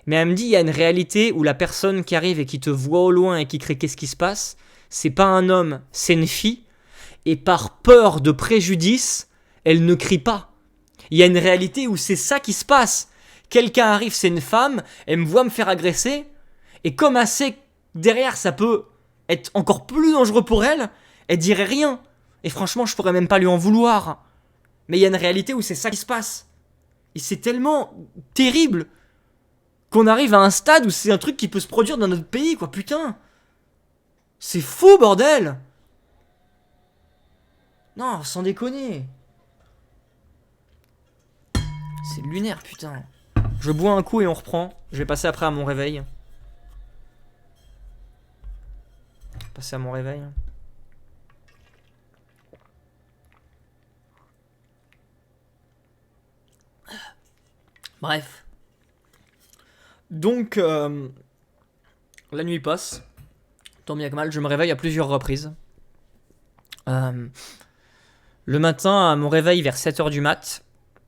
Mais elle me dit, il y a une réalité où la personne qui arrive et qui te voit au loin et qui crie qu'est-ce qui se passe, c'est pas un homme, c'est une fille. Et par peur de préjudice, elle ne crie pas. Il y a une réalité où c'est ça qui se passe. Quelqu'un arrive, c'est une femme, elle me voit me faire agresser, et comme elle sait que derrière ça peut être encore plus dangereux pour elle, elle dirait rien. Et franchement, je pourrais même pas lui en vouloir. Mais il y a une réalité où c'est ça qui se passe. Et c'est tellement terrible qu'on arrive à un stade où c'est un truc qui peut se produire dans notre pays, quoi, putain. C'est fou, bordel. Non, sans déconner. C'est lunaire, putain. Je bois un coup et on reprend. Je vais passer après à mon réveil. Passer à mon réveil. Bref. Donc, la nuit passe. Tant bien que mal, je me réveille à plusieurs reprises. Le matin, à mon réveil vers 7h du mat',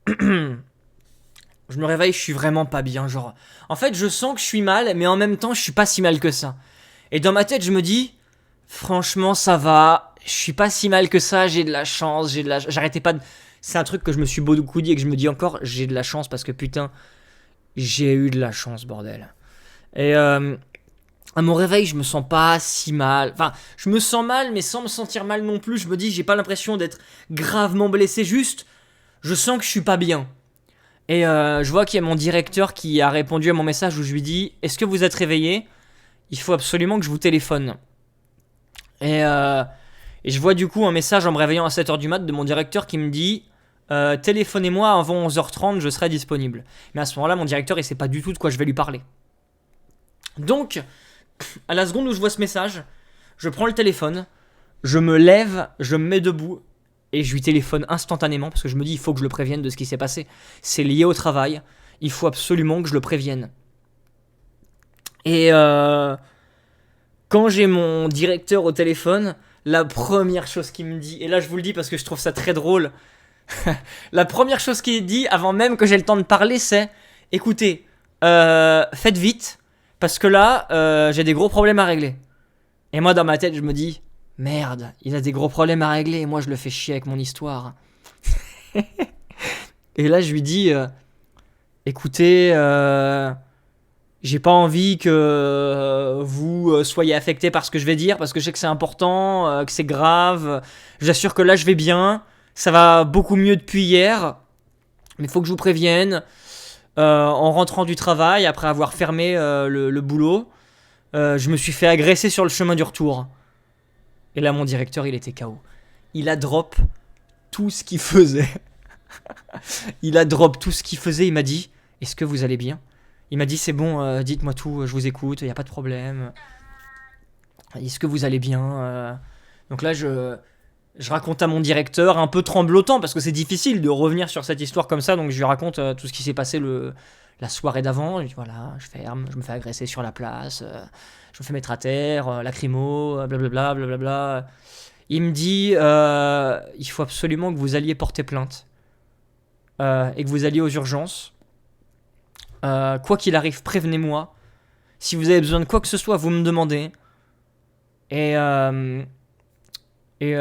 je me réveille, je suis vraiment pas bien, genre... En fait, je sens que je suis mal, mais en même temps, je suis pas si mal que ça. Et dans ma tête, je me dis, franchement, ça va, je suis pas si mal que ça, j'ai de la chance, j'arrêtais pas de... C'est un truc que je me suis beaucoup dit et que je me dis encore, j'ai de la chance parce que putain, J'ai eu de la chance, bordel. Et à mon réveil, je me sens pas si mal. Enfin, je me sens mal, mais sans me sentir mal non plus. Je me dis, j'ai pas l'impression d'être gravement blessé, juste, je sens que je suis pas bien. Et je vois qu'il y a mon directeur qui a répondu à mon message où je lui dis, est-ce que vous êtes réveillé? Il faut absolument que je vous téléphone. Et je vois du coup un message en me réveillant à 7h du mat de mon directeur qui me dit, téléphonez-moi avant 11h30, je serai disponible. Mais à ce moment-là, mon directeur, il sait pas du tout de quoi je vais lui parler. Donc, à la seconde où je vois ce message, je prends le téléphone, je me lève, je me mets debout et je lui téléphone instantanément parce que je me dis il faut que je le prévienne de ce qui s'est passé. C'est lié au travail, il faut absolument que je le prévienne. Et quand j'ai mon directeur au téléphone, la première chose qu'il me dit, et là je vous le dis parce que je trouve ça très drôle, la première chose qu'il dit avant même que j'ai le temps de parler, c'est écoutez, faites vite. Parce que là, j'ai des gros problèmes à régler. Et moi, dans ma tête, je me dis, merde, il a des gros problèmes à régler et moi, je le fais chier avec mon histoire. Et là, je lui dis, écoutez, j'ai pas envie que vous soyez affecté par ce que je vais dire, parce que je sais que c'est important, que c'est grave. Je vous assure que là, je vais bien. Ça va beaucoup mieux depuis hier. Mais il faut que je vous prévienne. En rentrant du travail, après avoir fermé le boulot, je me suis fait agresser sur le chemin du retour. Et là, mon directeur, il était KO. Il a drop tout ce qu'il faisait. Il a drop tout ce qu'il faisait. Il m'a dit, est-ce que vous allez bien? Il m'a dit, c'est bon, dites-moi tout, je vous écoute, il n'y a pas de problème. Est-ce que vous allez bien? Donc là, je raconte à mon directeur, un peu tremblotant, parce que c'est difficile de revenir sur cette histoire comme ça, donc je lui raconte tout ce qui s'est passé la soirée d'avant. Je dis voilà, je ferme, je me fais agresser sur la place, je me fais mettre à terre, lacrymo, blablabla, blablabla. Il me dit, il faut absolument que vous alliez porter plainte, et que vous alliez aux urgences. Quoi qu'il arrive, prévenez-moi. Si vous avez besoin de quoi que ce soit, vous me demandez. Et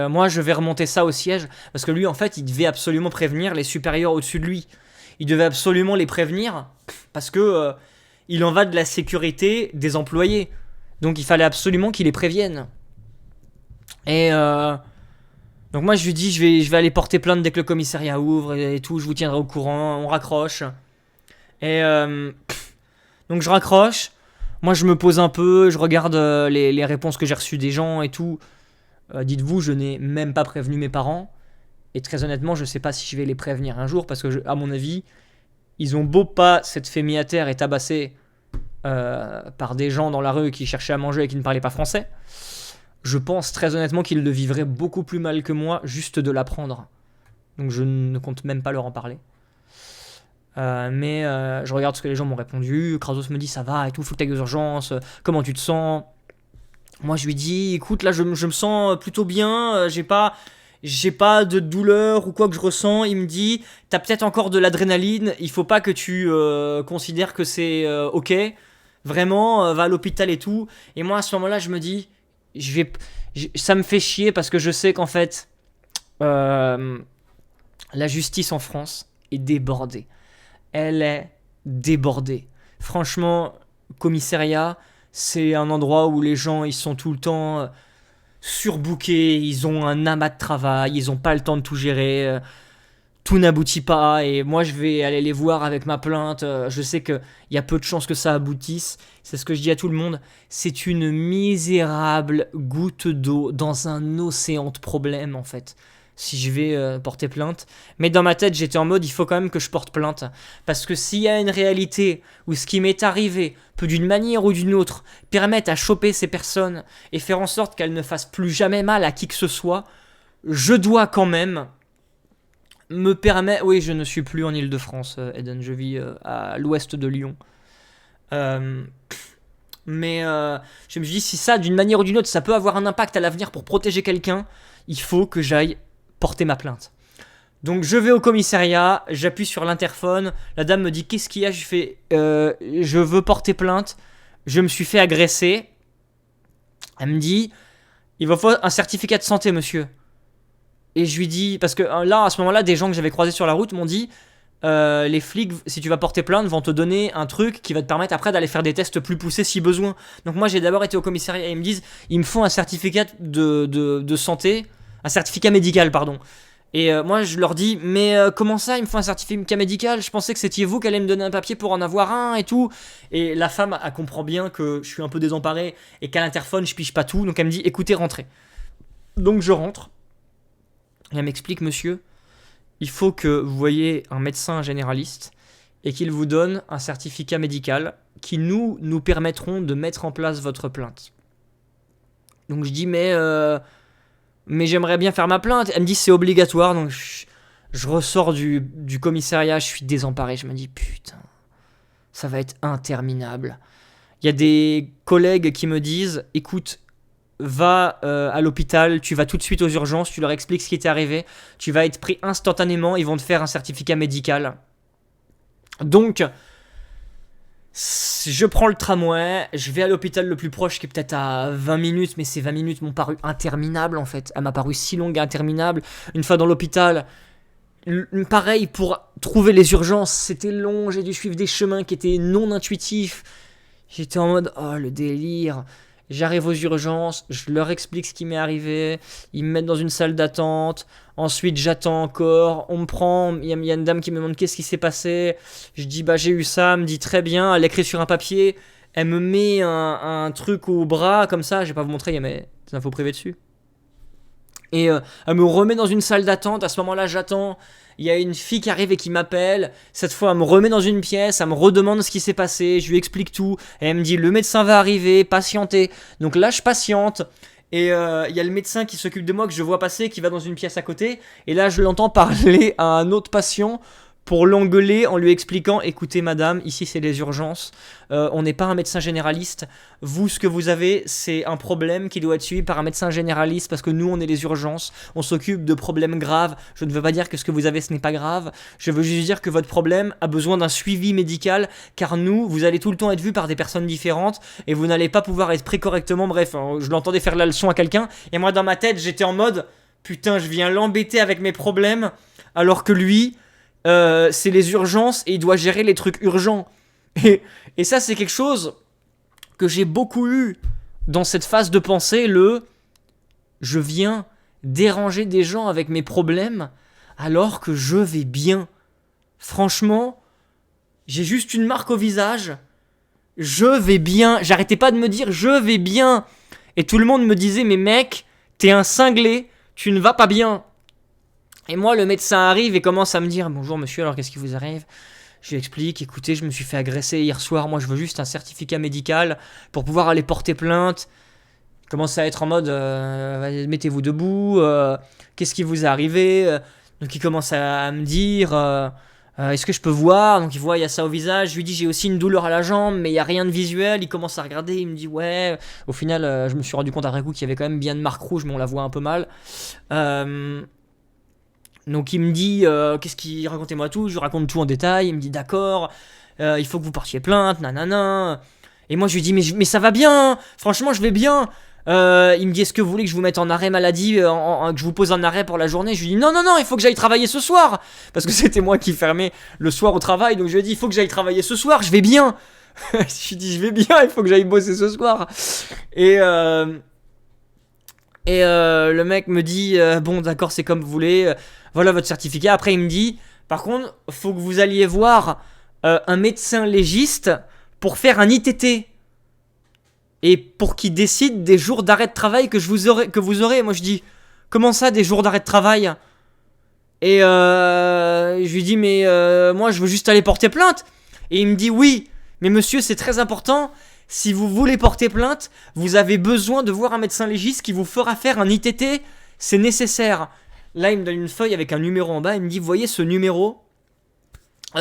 moi, je vais remonter ça au siège, parce que lui, en fait, il devait absolument prévenir les supérieurs au-dessus de lui. Il devait absolument les prévenir, parce que il en va de la sécurité des employés. Donc, il fallait absolument qu'il les prévienne. Et donc moi, je lui dis, je vais aller porter plainte dès que le commissariat ouvre et tout. Je vous tiendrai au courant. On raccroche. Et donc, je raccroche. Moi, je me pose un peu. Je regarde les réponses que j'ai reçues des gens et tout. Dites-vous, je n'ai même pas prévenu mes parents. Et très honnêtement, je ne sais pas si je vais les prévenir un jour, parce que, à mon avis, ils ont beau pas s'être fait mis à terre et tabasser par des gens dans la rue qui cherchaient à manger et qui ne parlaient pas français. Je pense très honnêtement qu'ils le vivraient beaucoup plus mal que moi, juste de l'apprendre. Donc je ne compte même pas leur en parler. Mais je regarde ce que les gens m'ont répondu. Krasos me dit ça va et tout, faut que t'ailles aux urgences. Comment tu te sens? Moi je lui dis écoute là je me sens plutôt bien. J'ai pas de douleur ou quoi que je ressens. Il me dit t'as peut-être encore de l'adrénaline. Il faut pas que tu considères que c'est ok. Vraiment va à l'hôpital et tout. Et moi à ce moment-là je me dis ça me fait chier parce que je sais qu'en fait la justice en France est débordée. Elle est débordée. Franchement, commissariat, c'est un endroit où les gens ils sont tout le temps surbookés, ils ont un amas de travail, ils ont pas le temps de tout gérer, tout n'aboutit pas et moi je vais aller les voir avec ma plainte, je sais qu'il y a peu de chances que ça aboutisse, c'est ce que je dis à tout le monde, c'est une misérable goutte d'eau dans un océan de problèmes en fait. Si je vais porter plainte. Mais dans ma tête, j'étais en mode, il faut quand même que je porte plainte. Parce que s'il y a une réalité où ce qui m'est arrivé peut d'une manière ou d'une autre permettre à choper ces personnes et faire en sorte qu'elles ne fassent plus jamais mal à qui que ce soit, je dois quand même me permettre... Oui, je ne suis plus en Île-de-France, Eden, je vis à l'ouest de Lyon. Mais je me dis, si ça, d'une manière ou d'une autre, ça peut avoir un impact à l'avenir pour protéger quelqu'un, il faut que j'aille porter ma plainte. Donc je vais au commissariat, j'appuie sur l'interphone, la dame me dit qu'est-ce qu'il y a, je fais je veux porter plainte, je me suis fait agresser. Elle me dit il va falloir un certificat de santé monsieur. Et je lui dis parce que là à ce moment-là des gens que j'avais croisés sur la route m'ont dit les flics, si tu vas porter plainte, vont te donner un truc qui va te permettre après d'aller faire des tests plus poussés si besoin. Donc moi j'ai d'abord été au commissariat et ils me disent, ils me font un certificat de santé, un certificat médical pardon. Et moi je leur dis, mais comment ça il me faut un certificat médical? Je pensais que c'était vous qui allez me donner un papier pour en avoir un et tout. Et la femme elle comprend bien que je suis un peu désemparé et qu'à l'interphone je pige pas tout. Donc elle me dit, écoutez rentrez. Donc je rentre. Et elle m'explique, monsieur, il faut que vous voyez un médecin généraliste et qu'il vous donne un certificat médical qui nous permettront de mettre en place votre plainte. Donc je dis mais j'aimerais bien faire ma plainte. Elle me dit c'est obligatoire. Donc je ressors du commissariat, je suis désemparé. Je me dis putain, ça va être interminable. Il y a des collègues qui me disent écoute, va à l'hôpital, tu vas tout de suite aux urgences, tu leur expliques ce qui t'est arrivé, tu vas être pris instantanément, ils vont te faire un certificat médical. Donc, je prends le tramway, je vais à l'hôpital le plus proche qui est peut-être à 20 minutes, mais ces 20 minutes m'ont paru interminables en fait. Elle m'a paru si longue et interminable. Une fois dans l'hôpital, pareil, pour trouver les urgences, c'était long, j'ai dû suivre des chemins qui étaient non intuitifs. J'étais en mode, oh le délire. J'arrive aux urgences, je leur explique ce qui m'est arrivé, ils me mettent dans une salle d'attente, ensuite j'attends encore, on me prend, il y a une dame qui me demande qu'est-ce qui s'est passé, je dis bah j'ai eu ça, elle me dit très bien, elle écrit sur un papier, elle me met un truc au bras comme ça, je vais pas vous montrer, il y a mes infos privées dessus. Et elle me remet dans une salle d'attente, à ce moment-là j'attends, il y a une fille qui arrive et qui m'appelle, cette fois elle me remet dans une pièce, elle me redemande ce qui s'est passé, je lui explique tout, et elle me dit le médecin va arriver, patientez. Donc là je patiente, et il y a le médecin qui s'occupe de moi que je vois passer, qui va dans une pièce à côté, et là je l'entends parler à un autre patient, pour l'engueuler en lui expliquant écoutez madame, ici c'est les urgences, on n'est pas un médecin généraliste, vous ce que vous avez c'est un problème qui doit être suivi par un médecin généraliste parce que nous on est les urgences, on s'occupe de problèmes graves, je ne veux pas dire que ce que vous avez ce n'est pas grave, je veux juste dire que votre problème a besoin d'un suivi médical car nous, vous allez tout le temps être vu par des personnes différentes et vous n'allez pas pouvoir être pris correctement, bref, je l'entendais faire la leçon à quelqu'un et moi dans ma tête j'étais en mode putain je viens l'embêter avec mes problèmes alors que lui c'est les urgences et il doit gérer les trucs urgents. Et ça, c'est quelque chose que j'ai beaucoup eu dans cette phase de pensée, je viens déranger des gens avec mes problèmes alors que je vais bien. Franchement, j'ai juste une marque au visage. Je vais bien. J'arrêtais pas de me dire je vais bien. Et tout le monde me disait mais mec, t'es un cinglé, tu ne vas pas bien. Et moi, le médecin arrive et commence à me dire « Bonjour monsieur, alors qu'est-ce qui vous arrive ?» Je lui explique « Écoutez, je me suis fait agresser hier soir, moi je veux juste un certificat médical pour pouvoir aller porter plainte. » Il commence à être en mode « Mettez-vous debout, qu'est-ce qui vous est arrivé ?» Donc il commence à me dire est-ce que je peux voir ?» Donc il voit, il y a ça au visage. Je lui dis « J'ai aussi une douleur à la jambe, mais il n'y a rien de visuel. » Il commence à regarder, il me dit « Ouais. » Au final, je me suis rendu compte après coup qu'il y avait quand même bien de marques rouges, mais on la voit un peu mal. Donc il me dit, qu'est-ce qu'il racontez-moi tout, je lui raconte tout en détail, il me dit d'accord, il faut que vous portiez plainte, nanana. Et moi je lui dis mais ça va bien, franchement je vais bien. Il me dit est-ce que vous voulez que je vous mette en arrêt maladie, que je vous pose un arrêt pour la journée. Je lui dis non, il faut que j'aille travailler ce soir. Parce que c'était moi qui fermais le soir au travail, donc je lui ai dit il faut que j'aille travailler ce soir, je vais bien. Je lui dis je vais bien, il faut que j'aille bosser ce soir. Et le mec me dit bon d'accord c'est comme vous voulez, voilà votre certificat. Après il me dit par contre faut que vous alliez voir un médecin légiste pour faire un ITT et pour qu'il décide des jours d'arrêt de travail que vous aurez. Moi je dis comment ça des jours d'arrêt de travail? Et je lui dis mais moi je veux juste aller porter plainte. Et il me dit oui mais monsieur c'est très important. Si vous voulez porter plainte, vous avez besoin de voir un médecin légiste qui vous fera faire un ITT, c'est nécessaire. Là, il me donne une feuille avec un numéro en bas, il me dit, vous voyez ce numéro,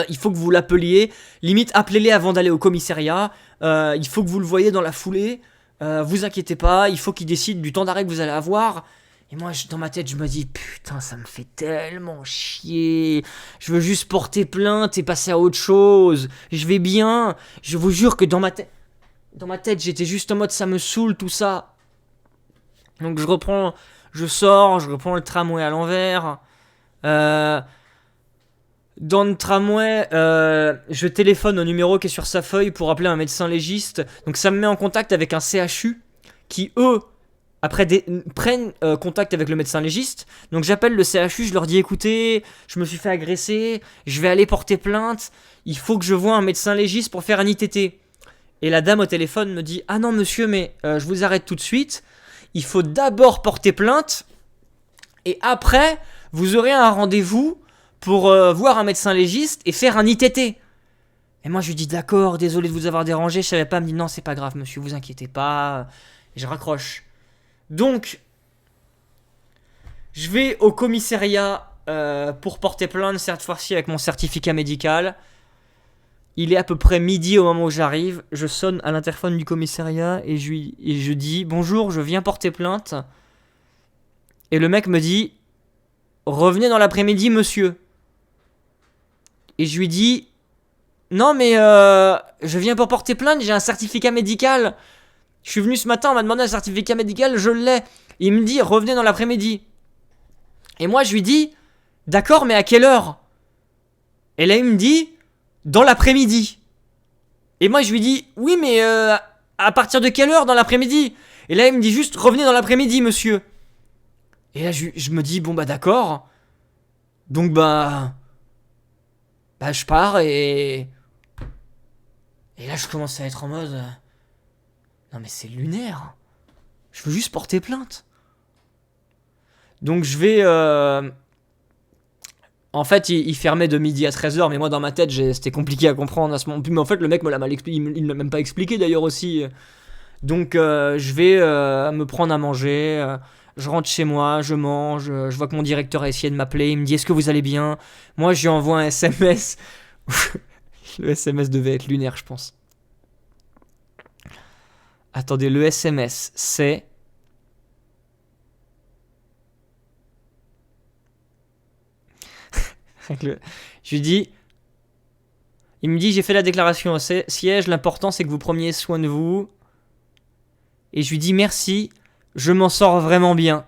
il faut que vous l'appeliez, limite appelez-les avant d'aller au commissariat, il faut que vous le voyez dans la foulée, vous inquiétez pas, il faut qu'il décide du temps d'arrêt que vous allez avoir. Et moi, dans ma tête, je me dis, putain, ça me fait tellement chier. Je veux juste porter plainte et passer à autre chose. Je vais bien. Je vous jure que dans ma tête, j'étais juste en mode ça me saoule tout ça. Donc je reprends le tramway à l'envers. Dans le tramway, je téléphone au numéro qui est sur sa feuille pour appeler un médecin légiste. Donc ça me met en contact avec un CHU qui, eux, après prennent contact avec le médecin légiste. Donc j'appelle le CHU, je leur dis écoutez, je me suis fait agresser, je vais aller porter plainte, il faut que je voie un médecin légiste pour faire un ITT. Et la dame au téléphone me dit ah non monsieur, mais je vous arrête tout de suite, il faut d'abord porter plainte et après vous aurez un rendez-vous pour voir un médecin légiste et faire un ITT. Et moi je lui dis d'accord, désolé de vous avoir dérangé, je savais pas. Elle me dit non c'est pas grave monsieur, vous inquiétez pas. Et je raccroche. Donc je vais au commissariat pour porter plainte cette fois-ci avec mon certificat médical. Il est à peu près midi au moment où j'arrive. Je sonne à l'interphone du commissariat et je dis bonjour, je viens porter plainte. Et le mec me dit revenez dans l'après-midi monsieur. Et je lui dis non mais je viens pour porter plainte, j'ai un certificat médical. Je suis venu ce matin, on m'a demandé un certificat médical, je l'ai. Il me dit revenez dans l'après-midi. Et moi je lui dis d'accord mais à quelle heure? Et là il me dit dans l'après-midi. Et moi je lui dis oui mais à partir de quelle heure dans l'après-midi? Et là il me dit juste revenez dans l'après-midi monsieur. Et là je me dis bon bah d'accord. Donc bah je pars et là je commence à être en mode non mais c'est lunaire. Je veux juste porter plainte. Donc je vais en fait il fermait de midi à 13h, mais moi dans ma tête c'était compliqué à comprendre à ce moment. Mais en fait le mec me l'a mal expliqué, il ne l'a même pas expliqué d'ailleurs aussi. Donc je vais me prendre à manger, je rentre chez moi, je mange, je vois que mon directeur a essayé de m'appeler, il me dit est-ce que vous allez bien? Moi je lui envoie un SMS. Le SMS devait être lunaire je pense. Attendez, le SMS c'est... Je lui dis... Il me dit j'ai fait la déclaration au siège, l'important c'est que vous preniez soin de vous. Et je lui dis merci, je m'en sors vraiment bien.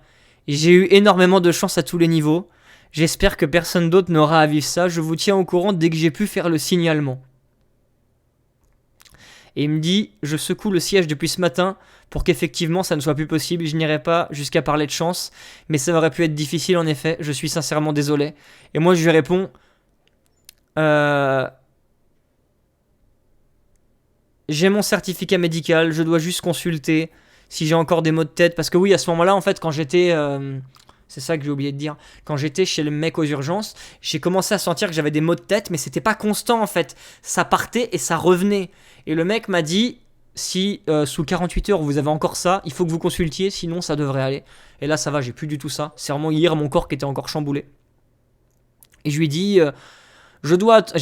J'ai eu énormément de chance à tous les niveaux. J'espère que personne d'autre n'aura à vivre ça. Je vous tiens au courant dès que j'ai pu faire le signalement. Et il me dit je secoue le siège depuis ce matin pour qu'effectivement ça ne soit plus possible. Je n'irai pas jusqu'à parler de chance, mais ça aurait pu être difficile en effet. Je suis sincèrement désolé. Et moi je lui réponds j'ai mon certificat médical, je dois juste consulter si j'ai encore des maux de tête. Parce que oui, à ce moment-là, en fait, quand j'étais... c'est ça que j'ai oublié de dire. Quand j'étais chez le mec aux urgences, j'ai commencé à sentir que j'avais des maux de tête, mais c'était pas constant, en fait. Ça partait et ça revenait. Et le mec m'a dit, si sous 48 heures, vous avez encore ça, il faut que vous consultiez, sinon ça devrait aller. Et là, ça va, j'ai plus du tout ça. C'est vraiment hier, mon corps qui était encore chamboulé. Et je lui ai dit... je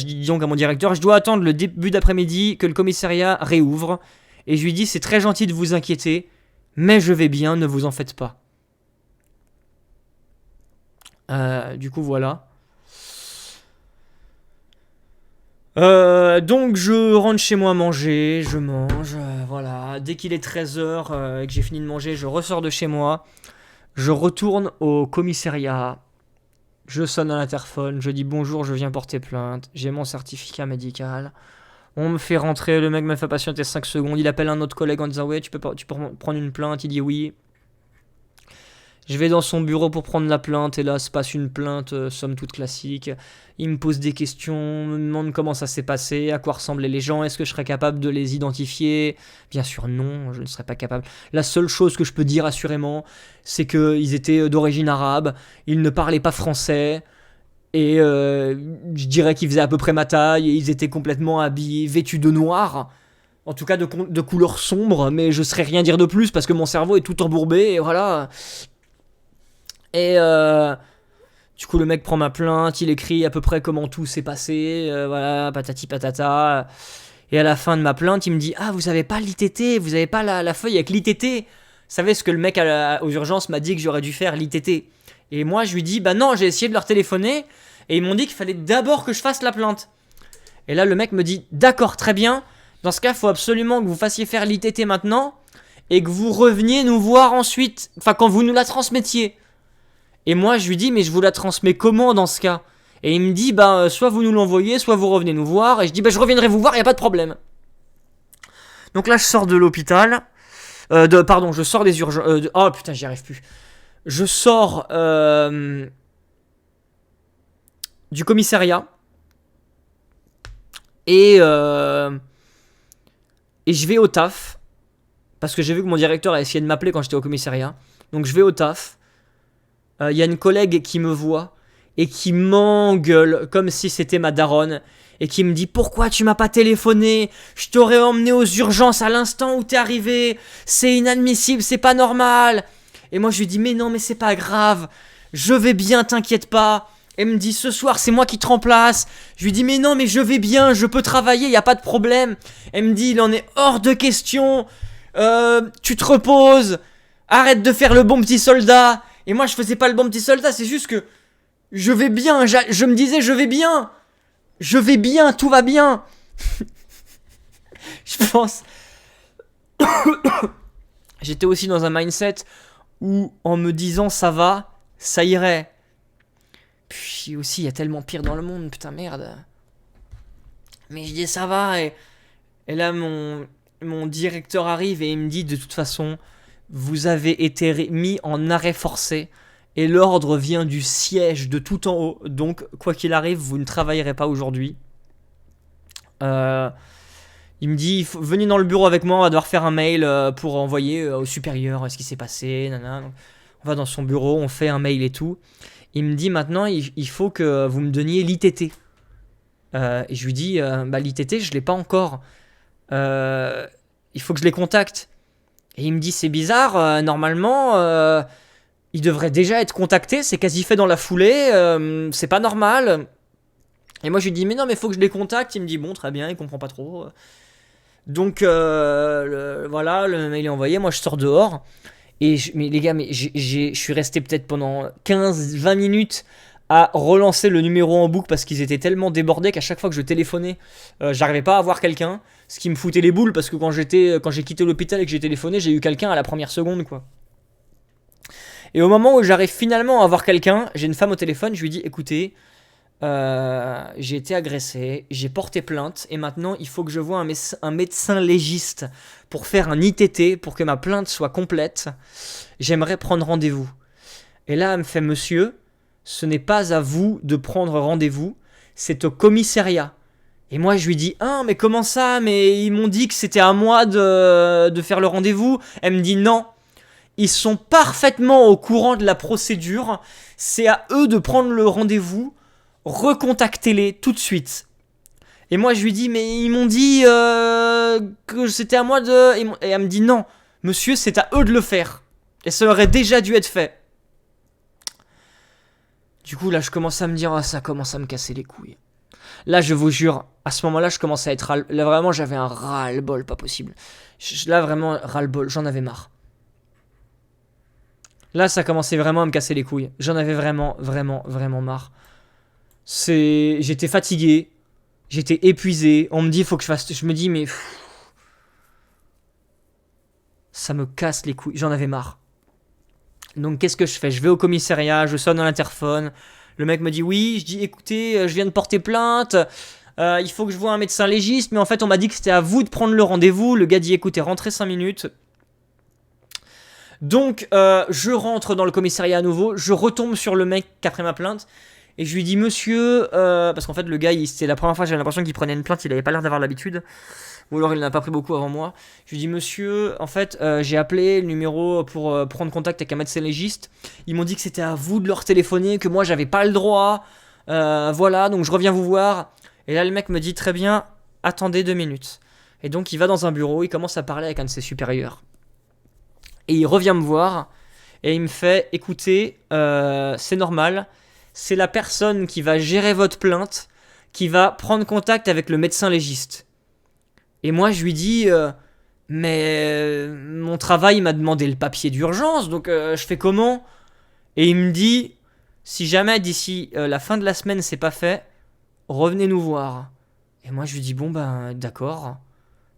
dis donc à mon directeur, je dois attendre le début d'après-midi que le commissariat réouvre. Et je lui dis, c'est très gentil de vous inquiéter, mais je vais bien, ne vous en faites pas. Du coup, voilà. Donc, je rentre chez moi manger, je mange, voilà. Dès qu'il est 13h et que j'ai fini de manger, je ressors de chez moi. Je retourne au commissariat. Je sonne à l'interphone, je dis bonjour, je viens porter plainte, j'ai mon certificat médical. On me fait rentrer, le mec me fait patienter 5 secondes, il appelle un autre collègue en disant ouais, tu peux prendre une plainte, il dit oui. Je vais dans son bureau pour prendre la plainte et là se passe une plainte somme toute classique. Il me pose des questions, me demande comment ça s'est passé, à quoi ressemblaient les gens, est-ce que je serais capable de les identifier? Bien sûr non, je ne serais pas capable. La seule chose que je peux dire assurément, c'est qu'ils étaient d'origine arabe, ils ne parlaient pas français, et je dirais qu'ils faisaient à peu près ma taille, et ils étaient complètement habillés, vêtus de noir. En tout cas de couleur sombre, mais je ne saurais rien dire de plus parce que mon cerveau est tout embourbé, et voilà... Et du coup le mec prend ma plainte, il écrit à peu près comment tout s'est passé, voilà, patati patata. Et à la fin de ma plainte, il me dit ah vous avez pas l'ITT, vous avez pas la feuille avec l'ITT. Vous savez ce que le mec aux urgences m'a dit que j'aurais dû faire, l'ITT. Et moi je lui dis bah non, j'ai essayé de leur téléphoner et ils m'ont dit qu'il fallait d'abord que je fasse la plainte. Et là le mec me dit d'accord, très bien, dans ce cas il faut absolument que vous fassiez faire l'ITT maintenant et que vous reveniez nous voir ensuite, enfin quand vous nous la transmettiez. Et moi je lui dis mais je vous la transmets comment dans ce cas? Et il me dit, bah, soit vous nous l'envoyez, soit vous revenez nous voir. Et je dis, bah, je reviendrai vous voir, il n'y a pas de problème. Donc là, je sors de l'hôpital. Pardon, je sors des urgences. Oh putain, j'y arrive plus. Je sors du commissariat. Et je vais au taf. Parce que j'ai vu que mon directeur a essayé de m'appeler quand j'étais au commissariat. Donc je vais au taf. Il y a une collègue qui me voit et qui m'engueule comme si c'était ma daronne. Et qui me dit, pourquoi tu m'as pas téléphoné? Je t'aurais emmené aux urgences à l'instant où t'es arrivé. C'est inadmissible, c'est pas normal. Et moi je lui dis, mais non, mais c'est pas grave. Je vais bien, t'inquiète pas. Elle me dit, ce soir c'est moi qui te remplace. Je lui dis, mais non, mais je vais bien, je peux travailler, y a pas de problème. Elle me dit, il en est hors de question. Tu te reposes. Arrête de faire le bon petit soldat. Et moi je faisais pas le bon petit soldat, c'est juste que je vais bien. Je me disais, je vais bien. Je vais bien, tout va bien. Je pense. J'étais aussi dans un mindset où, en me disant ça va, ça irait. Puis aussi, il y a tellement pire dans le monde, putain, merde. Mais je dis ça va, et là, mon directeur arrive et il me dit, de toute façon, vous avez été mis en arrêt forcé. Et l'ordre vient du siège de tout en haut. Donc, quoi qu'il arrive, vous ne travaillerez pas aujourd'hui. Il me dit, venez dans le bureau avec moi, on va devoir faire un mail pour envoyer au supérieur ce qui s'est passé. Nanana. Donc, on va dans son bureau, on fait un mail et tout. Il me dit, maintenant, il faut que vous me donniez l'ITT. Et je lui dis, l'ITT, je ne l'ai pas encore. Il faut que je les contacte. Et il me dit, c'est bizarre, normalement... il devrait déjà être contacté, c'est quasi fait dans la foulée, c'est pas normal. Et moi je lui dis, mais non, mais faut que je les contacte. Il me dit, bon, très bien, il comprend pas trop. Donc voilà, le mail est envoyé, moi je sors dehors. Mais les gars, je suis resté peut-être pendant 15-20 minutes à relancer le numéro en boucle parce qu'ils étaient tellement débordés qu'à chaque fois que je téléphonais, j'arrivais pas à avoir quelqu'un. Ce qui me foutait les boules parce que quand j'ai quitté l'hôpital et que j'ai téléphoné, j'ai eu quelqu'un à la première seconde, quoi. Et au moment où j'arrive finalement à avoir quelqu'un, j'ai une femme au téléphone, je lui dis, écoutez, j'ai été agressé, j'ai porté plainte, et maintenant il faut que je voie un médecin légiste pour faire un ITT, pour que ma plainte soit complète. J'aimerais prendre rendez-vous. Et là, elle me fait, monsieur, ce n'est pas à vous de prendre rendez-vous, c'est au commissariat. Et moi je lui dis, ah mais comment ça? Mais ils m'ont dit que c'était à moi de faire le rendez-vous. Elle me dit non. Ils sont parfaitement au courant de la procédure. C'est à eux de prendre le rendez-vous. Recontactez-les tout de suite. Et moi, je lui dis, mais ils m'ont dit que c'était à moi de... Et elle me dit, non, monsieur, c'est à eux de le faire. Et ça aurait déjà dû être fait. Du coup, là, je commence à me dire, ça commence à me casser les couilles. Là, je vous jure, à ce moment-là, je commençais à être... Là, vraiment, j'avais un ras-le-bol, pas possible. Là, vraiment, ras-le-bol, j'en avais marre. Là, ça commençait vraiment à me casser les couilles. J'en avais vraiment, vraiment, vraiment marre. J'étais fatigué. J'étais épuisé. On me dit, faut que je fasse... Je me dis, mais... Ça me casse les couilles. J'en avais marre. Donc, qu'est-ce que je fais? Je vais au commissariat, je sonne à l'interphone. Le mec me dit, oui. Je dis, écoutez, je viens de porter plainte. Il faut que je voie un médecin légiste. Mais en fait, on m'a dit que c'était à vous de prendre le rendez-vous. Le gars dit, écoutez, rentrez 5 minutes. Donc, je rentre dans le commissariat à nouveau, je retombe sur le mec qui a pris ma plainte, et je lui dis, monsieur, parce qu'en fait, le gars, c'était la première fois que j'avais l'impression qu'il prenait une plainte, il avait pas l'air d'avoir l'habitude, ou alors il n'en a pas pris beaucoup avant moi. Je lui dis, monsieur, en fait, j'ai appelé le numéro pour prendre contact avec un médecin légiste, ils m'ont dit que c'était à vous de leur téléphoner, que moi, j'avais pas le droit, voilà, donc je reviens vous voir. Et là, le mec me dit, très bien, attendez 2 minutes. Et donc, il va dans un bureau, il commence à parler avec un de ses supérieurs. Et il revient me voir et il me fait, écoutez, c'est normal, c'est la personne qui va gérer votre plainte qui va prendre contact avec le médecin légiste. Et moi je lui dis, mais mon travail m'a demandé le papier d'urgence, donc je fais comment? Et il me dit, si jamais d'ici la fin de la semaine c'est pas fait, revenez nous voir. Et moi je lui dis, bon ben d'accord.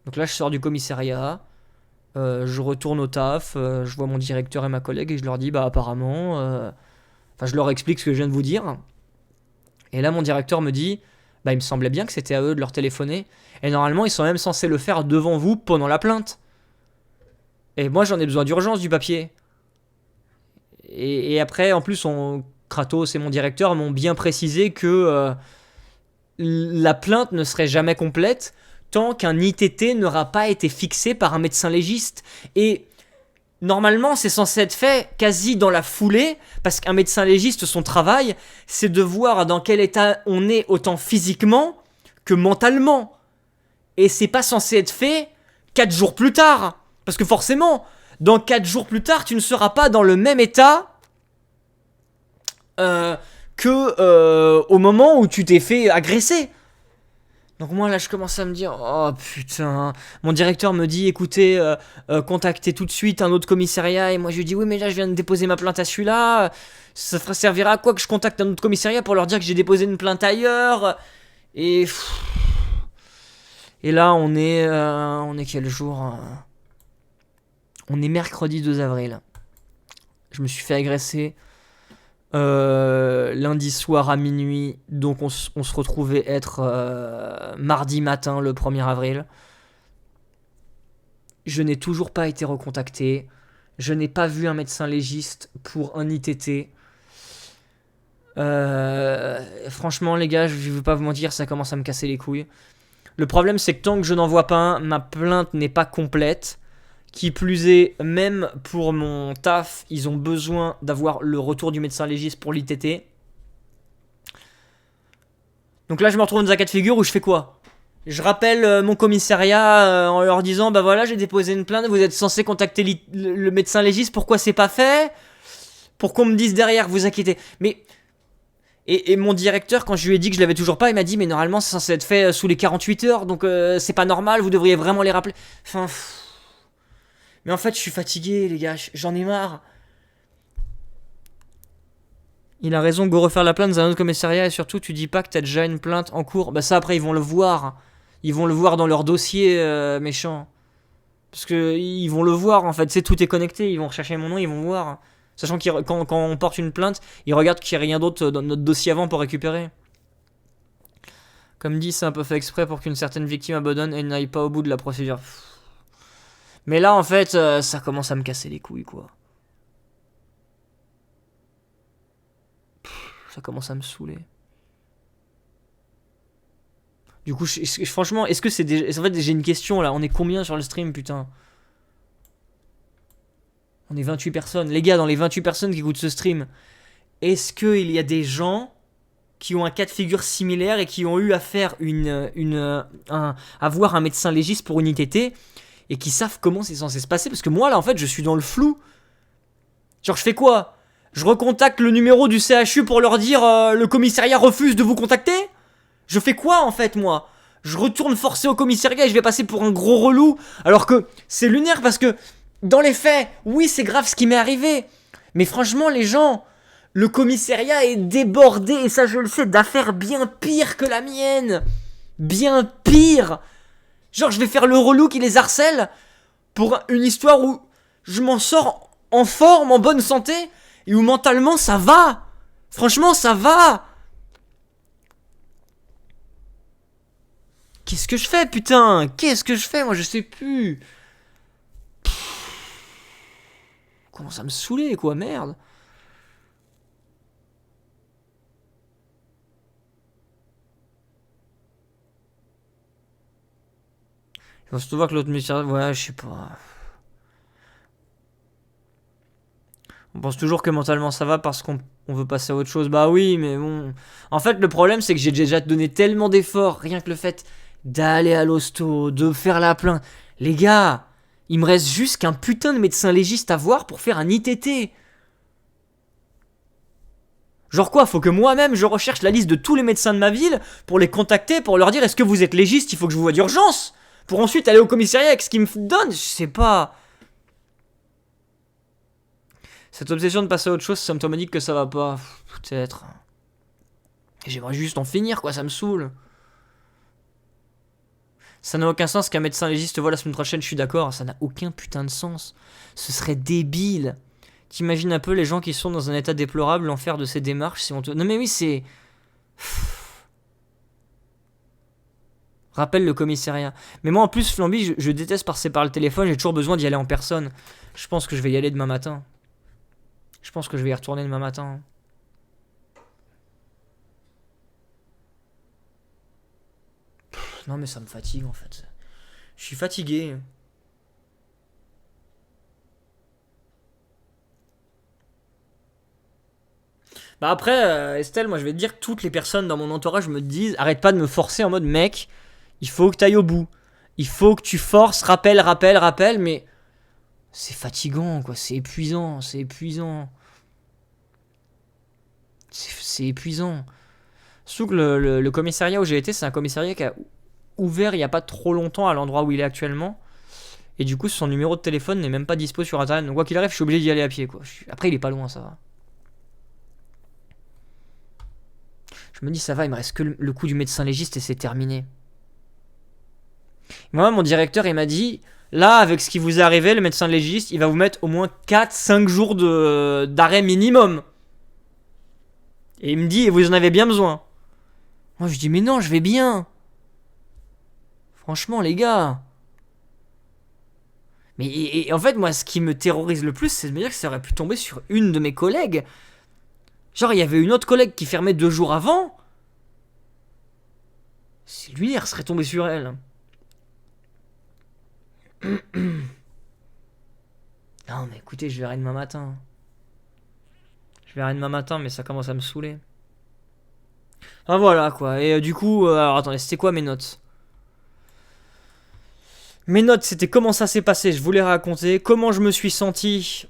Donc là je sors du commissariat. Je retourne au taf, je vois mon directeur et ma collègue et je leur dis, bah apparemment, je leur explique ce que je viens de vous dire. Et là, mon directeur me dit, bah, il me semblait bien que c'était à eux de leur téléphoner. Et normalement, ils sont même censés le faire devant vous pendant la plainte. Et moi, j'en ai besoin d'urgence du papier. Et après, en plus, Kratos et mon directeur m'ont bien précisé que la plainte ne serait jamais complète tant qu'un ITT n'aura pas été fixé par un médecin légiste. Et normalement, c'est censé être fait quasi dans la foulée, parce qu'un médecin légiste, son travail, c'est de voir dans quel état on est autant physiquement que mentalement. Et c'est pas censé être fait 4 jours plus tard. Parce que forcément, dans 4 jours plus tard, tu ne seras pas dans le même état au moment où tu t'es fait agresser. Donc moi là je commence à me dire, oh putain, mon directeur me dit écoutez, contactez tout de suite un autre commissariat, et moi je lui dis oui mais là je viens de déposer ma plainte à celui-là, ça servira à quoi que je contacte un autre commissariat pour leur dire que j'ai déposé une plainte ailleurs, et là on est quel jour, on est mercredi 2 avril, je me suis fait agresser lundi soir à minuit, donc on se retrouvait être mardi matin le 1er avril. Je n'ai toujours pas été recontacté, je n'ai pas vu un médecin légiste pour un ITT. Franchement les gars, je ne veux pas vous mentir, ça commence à me casser les couilles. Le problème c'est que tant que je n'en vois pas un, ma plainte n'est pas complète. Qui plus est, même pour mon taf, ils ont besoin d'avoir le retour du médecin légiste pour l'ITT. Donc là, je me retrouve dans un cas de figure où je fais quoi? Je rappelle mon commissariat en leur disant, bah voilà, j'ai déposé une plainte, vous êtes censé contacter le médecin légiste, pourquoi c'est pas fait? Pour qu'on me dise derrière, vous inquiétez. Mais... Et mon directeur, quand je lui ai dit que je l'avais toujours pas, il m'a dit, mais normalement, c'est censé être fait sous les 48 heures, donc c'est pas normal, vous devriez vraiment les rappeler. Enfin... Mais en fait, je suis fatigué, les gars, j'en ai marre. Il a raison, go refaire la plainte dans un autre commissariat, et surtout, tu dis pas que t'as déjà une plainte en cours. Bah ça, après, ils vont le voir. Ils vont le voir dans leur dossier méchant. Parce que ils vont le voir, en fait, c'est tout est connecté, ils vont rechercher mon nom, ils vont voir. Sachant que quand on porte une plainte, ils regardent qu'il n'y a rien d'autre dans notre dossier avant pour récupérer. Comme dit, c'est un peu fait exprès pour qu'une certaine victime abandonne et n'aille pas au bout de la procédure. Mais là, en fait, ça commence à me casser les couilles, quoi. Ça commence à me saouler. Du coup, franchement, est-ce que c'est déjà... En fait, j'ai une question, là. On est combien sur le stream, putain? On est 28 personnes. Les gars, dans les 28 personnes qui écoutent ce stream, est-ce qu'il y a des gens qui ont un cas de figure similaire et qui ont eu à faire avoir un médecin légiste pour une ITT et qui savent comment c'est censé se passer? Parce que moi, là, en fait, je suis dans le flou. Genre, je fais quoi? Je recontacte le numéro du CHU pour leur dire le commissariat refuse de vous contacter? Je fais quoi, en fait, moi? Je retourne forcer au commissariat et je vais passer pour un gros relou? Alors que c'est lunaire parce que, dans les faits, oui, c'est grave ce qui m'est arrivé. Mais franchement, les gens, le commissariat est débordé, et ça, je le sais, d'affaires bien pires que la mienne. Bien pire. Genre, je vais faire le relou qui les harcèle pour une histoire où je m'en sors en forme, en bonne santé, et où mentalement ça va. Franchement, ça va. Qu'est-ce que je fais, putain? Qu'est-ce que je fais? Moi, je sais plus. Comment ça me saouler, quoi, merde. Il faut surtout voir que l'autre mystère... Ouais, je sais pas. On pense toujours que mentalement ça va parce qu'on veut passer à autre chose. Bah oui, mais bon... En fait, le problème, c'est que j'ai déjà donné tellement d'efforts, rien que le fait d'aller à l'hosto, de faire la plainte. Les gars, il me reste juste qu'un putain de médecin légiste à voir pour faire un ITT. Genre quoi, faut que moi-même je recherche la liste de tous les médecins de ma ville pour les contacter, pour leur dire est-ce que vous êtes légiste, il faut que je vous voie d'urgence. Pour ensuite aller au commissariat avec ce qu'ils me donnent, je sais pas. Cette obsession de passer à autre chose, ça me dit que ça va pas. Peut-être. J'aimerais juste en finir, quoi, ça me saoule. Ça n'a aucun sens qu'un médecin légiste voit la semaine prochaine, je suis d'accord, ça n'a aucun putain de sens. Ce serait débile. T'imagines un peu les gens qui sont dans un état déplorable en faire de ces démarches si on te... Non mais oui, c'est... Rappelle le commissariat. Mais moi en plus, Flamby, je déteste passer par le téléphone, j'ai toujours besoin d'y aller en personne. Je pense que je vais y aller demain matin. Je pense que je vais y retourner demain matin. Non mais ça me fatigue en fait. Je suis fatigué. Bah après, Estelle, moi je vais te dire que toutes les personnes dans mon entourage me disent arrête pas de me forcer en mode mec, il faut que tu ailles au bout. Il faut que tu forces, rappelle, mais c'est fatigant quoi, c'est épuisant. C'est épuisant. Surtout que le commissariat où j'ai été, c'est un commissariat qui a ouvert il n'y a pas trop longtemps à l'endroit où il est actuellement. Et du coup, son numéro de téléphone n'est même pas dispo sur internet. Donc, quoi qu'il arrive, je suis obligé d'y aller à pied. Quoi. Après, il est pas loin, ça va. Je me dis, ça va, il me reste que le coup du médecin légiste et c'est terminé. Moi, mon directeur, il m'a dit là, avec ce qui vous est arrivé, le médecin légiste, il va vous mettre au moins 4-5 jours d'arrêt minimum. Et il me dit, et vous en avez bien besoin. Moi, je dis, mais non, je vais bien. Franchement, les gars. Mais et en fait, moi, ce qui me terrorise le plus, c'est de me dire que ça aurait pu tomber sur une de mes collègues. Genre, il y avait une autre collègue qui fermait 2 jours avant. C'est lui, elle serait tombée sur elle. Non, mais écoutez, je verrai demain matin. Mais ça commence à me saouler. Ah, voilà, quoi. Et du coup, alors attendez, c'était quoi mes notes? Mes notes, c'était comment ça s'est passé, je voulais raconter. Comment je me suis senti.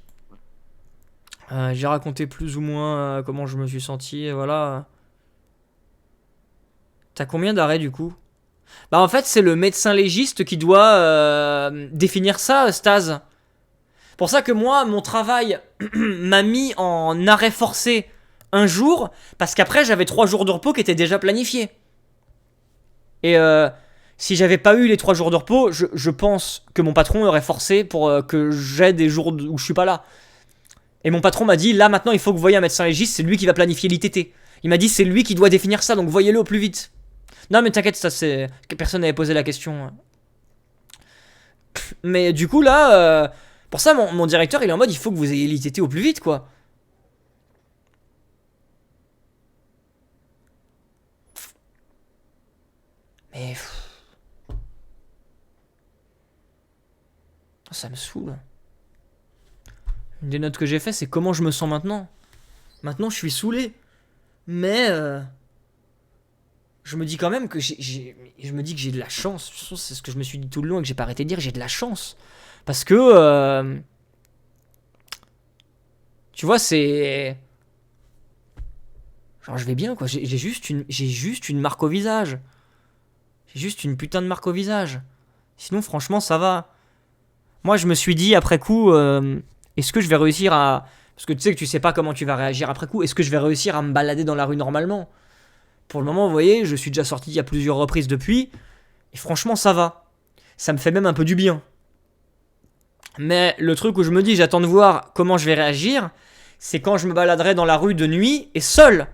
J'ai raconté plus ou moins comment je me suis senti, et voilà. T'as combien d'arrêts du coup? Bah en fait, c'est le médecin légiste qui doit définir ça, Stase. Pour ça que moi, mon travail m'a mis en arrêt forcé un jour, parce qu'après, j'avais 3 jours de repos qui étaient déjà planifiés. Et si j'avais pas eu les 3 jours de repos, je pense que mon patron aurait forcé pour que j'ai des jours où je suis pas là. Et mon patron m'a dit, là maintenant il faut que vous voyez un médecin légiste, c'est lui qui va planifier l'ITT. Il m'a dit, c'est lui qui doit définir ça, donc voyez-le au plus vite. Non mais t'inquiète, ça c'est... Personne n'avait posé la question. Mais du coup là, pour ça mon directeur il est en mode, il faut que vous ayez l'ITT au plus vite quoi. Mais... Ça me saoule. Une des notes que j'ai fait, c'est comment je me sens maintenant. Maintenant, je suis saoulé. Mais je me dis quand même que je me dis que j'ai de la chance. C'est ce que je me suis dit tout le long et que j'ai pas arrêté de dire. J'ai de la chance parce que tu vois, c'est genre je vais bien quoi. J'ai juste une marque au visage. J'ai juste une putain de marque au visage. Sinon, franchement, ça va. Moi, je me suis dit après coup, est-ce que je vais réussir à... Parce que tu sais que tu sais pas comment tu vas réagir après coup. Est-ce que je vais réussir à me balader dans la rue normalement? Pour le moment, vous voyez, je suis déjà sorti il y a plusieurs reprises depuis. Et franchement, ça va. Ça me fait même un peu du bien. Mais le truc où je me dis, j'attends de voir comment je vais réagir, c'est quand je me baladerai dans la rue de nuit et seul.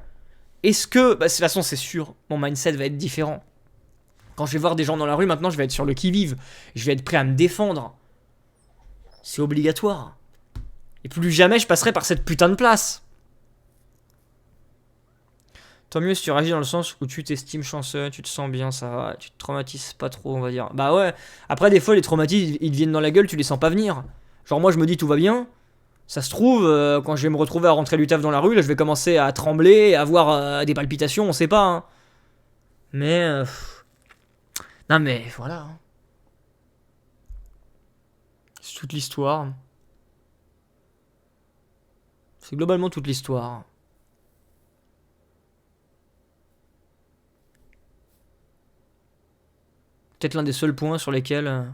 Est-ce que... Bah, de toute façon, c'est sûr, mon mindset va être différent. Quand je vais voir des gens dans la rue, maintenant, je vais être sur le qui-vive. Je vais être prêt à me défendre. C'est obligatoire. Et plus jamais je passerai par cette putain de place. Tant mieux si tu réagis dans le sens où tu t'estimes chanceux, tu te sens bien, ça va, tu te traumatises pas trop, on va dire. Bah ouais, après des fois les traumatismes, ils te viennent dans la gueule, tu les sens pas venir. Genre moi je me dis tout va bien, ça se trouve, quand je vais me retrouver à rentrer du taf dans la rue, là je vais commencer à trembler, à avoir des palpitations, on sait pas. Hein. Mais... Non mais voilà. Hein. C'est toute l'histoire. C'est globalement toute l'histoire. Peut-être l'un des seuls points sur lesquels...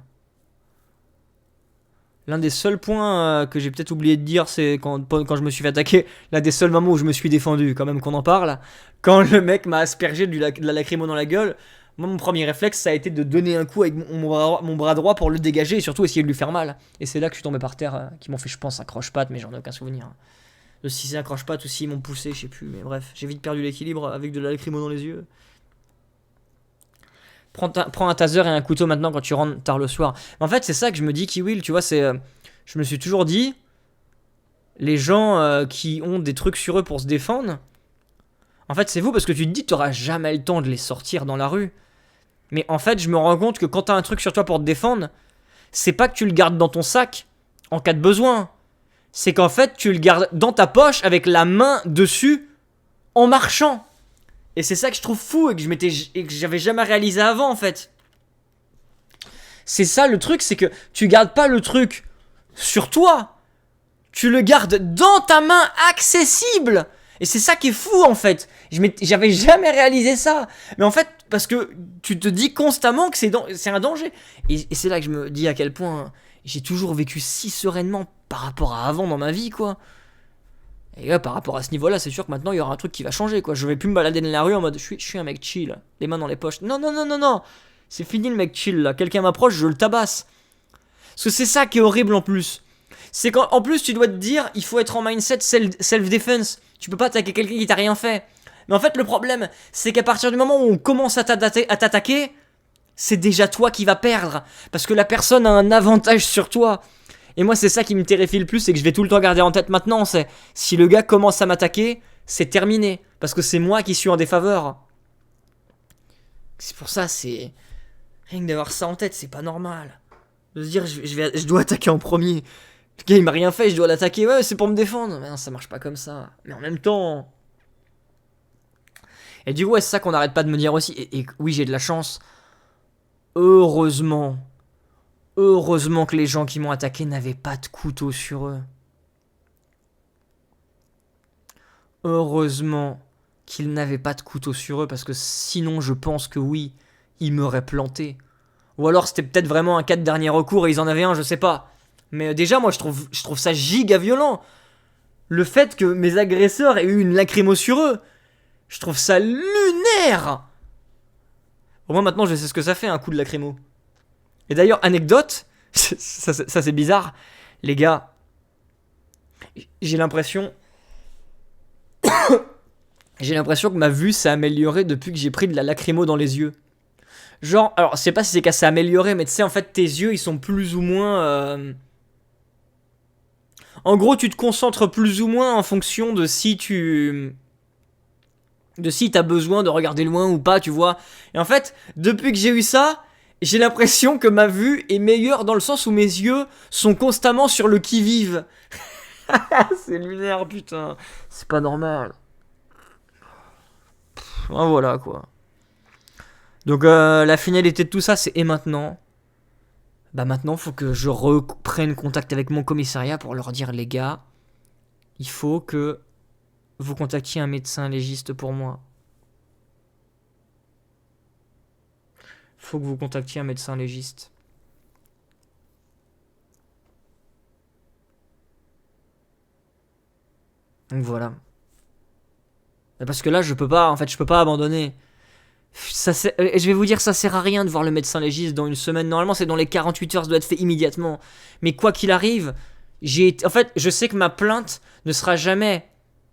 L'un des seuls points que j'ai peut-être oublié de dire, c'est quand je me suis fait attaquer, l'un des seuls moments où je me suis défendu, quand même qu'on en parle, quand le mec m'a aspergé de la lacrymo dans la gueule, moi mon premier réflexe ça a été de donner un coup avec mon bras droit pour le dégager et surtout essayer de lui faire mal. Et c'est là que je suis tombé par terre, qui m'ont fait je pense un croche-patte, mais j'en ai aucun souvenir. de si c'est un croche-patte ou s'ils m'ont poussé, je sais plus, mais bref, j'ai vite perdu l'équilibre avec de la lacrymo dans les yeux. Prends un taser et un couteau maintenant quand tu rentres tard le soir. En fait, c'est ça que je me dis, Kiwill, tu vois, je me suis toujours dit, les gens qui ont des trucs sur eux pour se défendre, en fait, c'est vous parce que tu te dis, t'auras jamais le temps de les sortir dans la rue. Mais en fait, je me rends compte que quand t'as un truc sur toi pour te défendre, c'est pas que tu le gardes dans ton sac en cas de besoin. C'est qu'en fait, tu le gardes dans ta poche avec la main dessus en marchant. Et c'est ça que je trouve fou et que j'avais jamais réalisé avant en fait. C'est ça le truc, c'est que tu gardes pas le truc sur toi. Tu le gardes dans ta main accessible. Et c'est ça qui est fou en fait. J'avais jamais réalisé ça. Mais en fait, parce que tu te dis constamment que c'est un danger. Et c'est là que je me dis à quel point j'ai toujours vécu si sereinement par rapport à avant dans ma vie quoi. Et là, par rapport à ce niveau-là, c'est sûr que maintenant il y aura un truc qui va changer quoi. Je vais plus me balader dans la rue en mode je suis un mec chill, les mains dans les poches. Non. C'est fini le mec chill là. Quelqu'un m'approche, je le tabasse. Parce que c'est ça qui est horrible en plus. C'est qu'en plus tu dois te dire, il faut être en mindset self-defense. Tu peux pas attaquer quelqu'un qui t'a rien fait. Mais en fait le problème, c'est qu'à partir du moment où on commence à t'attaquer, c'est déjà toi qui vas perdre. Parce que la personne a un avantage sur toi. Et moi c'est ça qui me terrifie le plus, c'est que je vais tout le temps garder en tête maintenant, c'est si le gars commence à m'attaquer, c'est terminé. Parce que c'est moi qui suis en défaveur. C'est pour ça, c'est... Rien que d'avoir ça en tête, c'est pas normal. De se dire, je dois attaquer en premier. Le gars il m'a rien fait, je dois l'attaquer, ouais c'est pour me défendre. Mais non, ça marche pas comme ça. Mais en même temps... Et du coup ouais, c'est ça qu'on arrête pas de me dire aussi. Et oui j'ai de la chance. Heureusement que les gens qui m'ont attaqué n'avaient pas de couteau sur eux. Heureusement qu'ils n'avaient pas de couteau sur eux, parce que sinon je pense que oui, ils m'auraient planté. Ou alors c'était peut-être vraiment un cas de dernier recours et ils en avaient un, je sais pas. Mais déjà moi je trouve ça giga violent. Le fait que mes agresseurs aient eu une lacrymo sur eux, je trouve ça lunaire. Au moins maintenant je sais ce que ça fait un coup de lacrymo. Et d'ailleurs, anecdote, ça c'est bizarre, les gars, j'ai l'impression que ma vue s'est améliorée depuis que j'ai pris de la lacrymo dans les yeux. Genre, alors je sais pas si c'est qu'elle s'est améliorée, mais tu sais en fait tes yeux ils sont plus ou moins... En gros tu te concentres plus ou moins en fonction de si t'as besoin de regarder loin ou pas, tu vois. Et en fait, depuis que j'ai eu ça... J'ai l'impression que ma vue est meilleure dans le sens où mes yeux sont constamment sur le qui-vive. C'est lunaire, putain. C'est pas normal. Voilà, quoi. Donc, la finalité de tout ça, c'est et maintenant. Bah, maintenant, faut que je reprenne contact avec mon commissariat pour leur dire, les gars, il faut que vous contactiez un médecin légiste pour moi. Faut que vous contactiez un médecin légiste. Donc voilà. Parce que là, je peux pas abandonner. Je vais vous dire, ça sert à rien de voir le médecin légiste dans une semaine. Normalement, c'est dans les 48 heures, ça doit être fait immédiatement. Mais quoi qu'il arrive, en fait, je sais que ma plainte ne sera jamais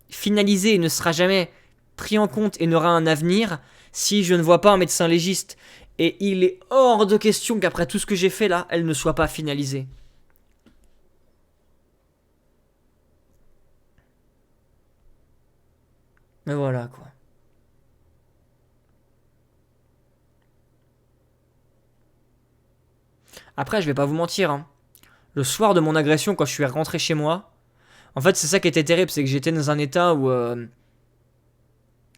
finalisée, ne sera jamais prise en compte et n'aura un avenir si je ne vois pas un médecin légiste. Et il est hors de question qu'après tout ce que j'ai fait là, elle ne soit pas finalisée. Mais voilà quoi. Après, je vais pas vous mentir, hein. Le soir de mon agression, quand je suis rentré chez moi, en fait, c'est ça qui était terrible, c'est que j'étais dans un état où...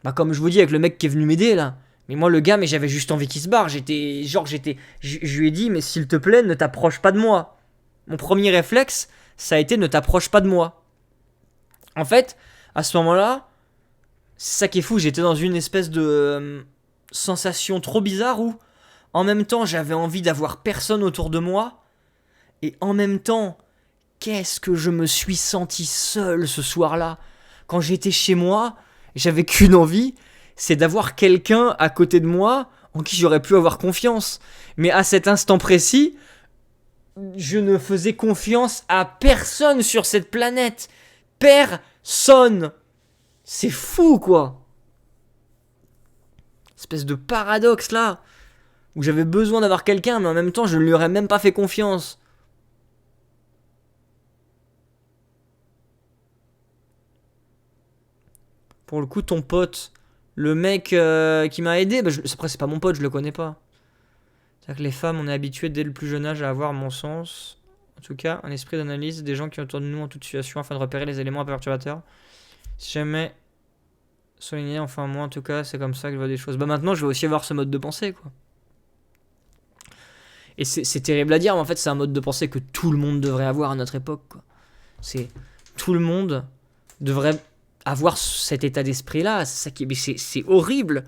Bah comme je vous dis, avec le mec qui est venu m'aider là. Mais moi, le gars, mais j'avais juste envie qu'il se barre. Je lui ai dit, mais s'il te plaît, ne t'approche pas de moi. Mon premier réflexe, ça a été ne t'approche pas de moi. En fait, à ce moment-là, c'est ça qui est fou. J'étais dans une espèce de sensation trop bizarre où, en même temps, j'avais envie d'avoir personne autour de moi. Et en même temps, qu'est-ce que je me suis senti seul ce soir-là. Quand j'étais chez moi, j'avais qu'une envie, c'est d'avoir quelqu'un à côté de moi en qui j'aurais pu avoir confiance. Mais à cet instant précis, je ne faisais confiance à personne sur cette planète. Personne. sonne. C'est fou, quoi. Espèce de paradoxe, là. Où j'avais besoin d'avoir quelqu'un, mais en même temps, je ne lui aurais même pas fait confiance. Pour le coup, ton pote, le mec qui m'a aidé, bah, après, c'est pas mon pote, je le connais pas. C'est-à-dire que les femmes, on est habitué dès le plus jeune âge à avoir, à mon sens, en tout cas, un esprit d'analyse des gens qui sont autour de nous en toute situation afin de repérer les éléments perturbateurs. Si jamais souligné, enfin moi en tout cas, c'est comme ça que je vois des choses. Bah maintenant, je vais aussi avoir ce mode de pensée, quoi. Et c'est terrible à dire, mais en fait, c'est un mode de pensée que tout le monde devrait avoir à notre époque, quoi. C'est tout le monde devrait avoir cet état d'esprit-là. C'est ça qui, mais c'est horrible.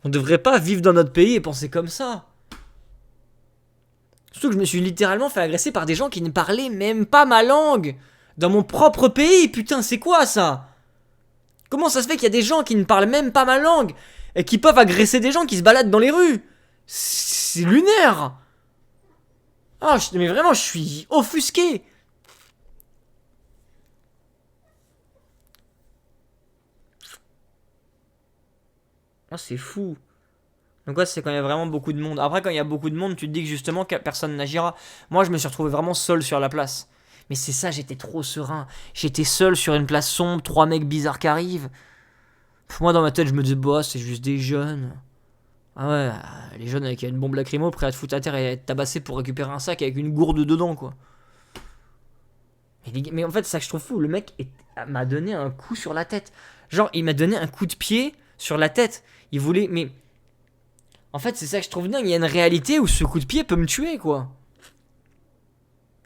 On devrait pas vivre dans notre pays et penser comme ça. Surtout que je me suis littéralement fait agresser par des gens qui ne parlaient même pas ma langue. Dans mon propre pays, putain, c'est quoi ça? Comment ça se fait qu'il y a des gens qui ne parlent même pas ma langue et qui peuvent agresser des gens qui se baladent dans les rues? C'est lunaire. Ah, mais vraiment, je suis offusqué. Ah, c'est fou. Donc ouais, c'est quand il y a vraiment beaucoup de monde. Après, quand il y a beaucoup de monde, tu te dis que justement personne n'agira. Moi, je me suis retrouvé vraiment seul sur la place. Mais c'est ça, j'étais trop serein. J'étais seul sur une place sombre, 3 mecs bizarres qui arrivent. Moi, dans ma tête, je me disais, bah, c'est juste des jeunes. Ah ouais, les jeunes avec une bombe lacrymo prêts à te foutre à terre et à être tabassés pour récupérer un sac avec une gourde dedans, quoi. Mais en fait, c'est ça que je trouve fou. Le mec m'a donné un coup sur la tête. Genre, il m'a donné un coup de pied sur la tête. Il voulait. Mais. En fait, c'est ça que je trouve dingue. Il y a une réalité où ce coup de pied peut me tuer, quoi.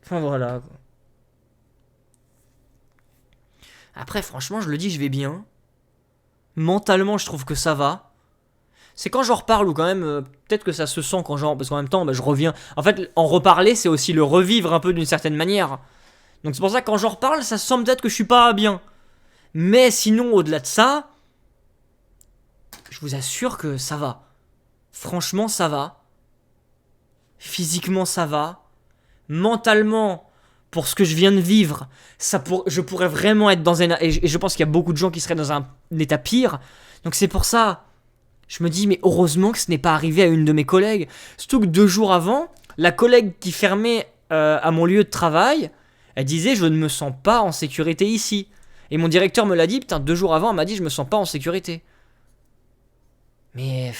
Enfin, voilà, quoi. Après, franchement, je le dis, je vais bien. Mentalement, je trouve que ça va. C'est quand j'en reparle ou quand même, peut-être que ça se sent quand j'en. Parce qu'en même temps, bah, je reviens. En fait, en reparler, c'est aussi le revivre un peu d'une certaine manière. Donc c'est pour ça que quand j'en reparle, ça se sent peut-être que je suis pas bien. Mais sinon, au-delà de ça, je vous assure que ça va. Franchement, ça va. Physiquement, ça va. Mentalement, pour ce que je viens de vivre, je pourrais vraiment être dans un. Et je pense qu'il y a beaucoup de gens qui seraient dans un état pire. Donc c'est pour ça. Je me dis, mais heureusement que ce n'est pas arrivé à une de mes collègues. Surtout que 2 jours avant, la collègue qui fermait à mon lieu de travail, elle disait, je ne me sens pas en sécurité ici. Et mon directeur me l'a dit, putain, 2 jours avant, elle m'a dit, je me sens pas en sécurité. Mais.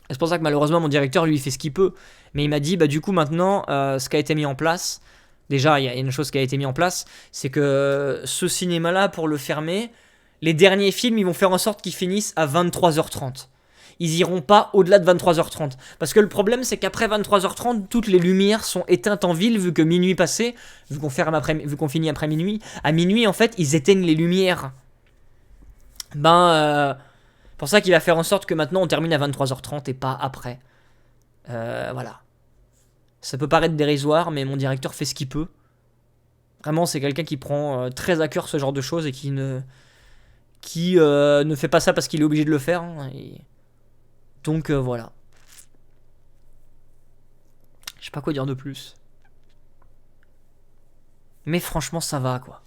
C'est pour ça que malheureusement, mon directeur, lui, il fait ce qu'il peut. Mais il m'a dit, bah du coup, maintenant, ce qui a été mis en place, déjà, il y a une chose qui a été mise en place, c'est que ce cinéma-là, pour le fermer, les derniers films, ils vont faire en sorte qu'ils finissent à 23h30. Ils iront pas au-delà de 23h30. Parce que le problème, c'est qu'après 23h30, toutes les lumières sont éteintes en ville, vu que minuit passé, vu qu'on finit après minuit. À minuit, en fait, ils éteignent les lumières. Pour ça qu'il va faire en sorte que maintenant, on termine à 23h30 et pas après. Voilà. Ça peut paraître dérisoire, mais mon directeur fait ce qu'il peut. Vraiment, c'est quelqu'un qui prend très à cœur ce genre de choses et qui ne fait pas ça parce qu'il est obligé de le faire. Hein, donc voilà. Je sais pas quoi dire de plus. Mais franchement, ça va, quoi.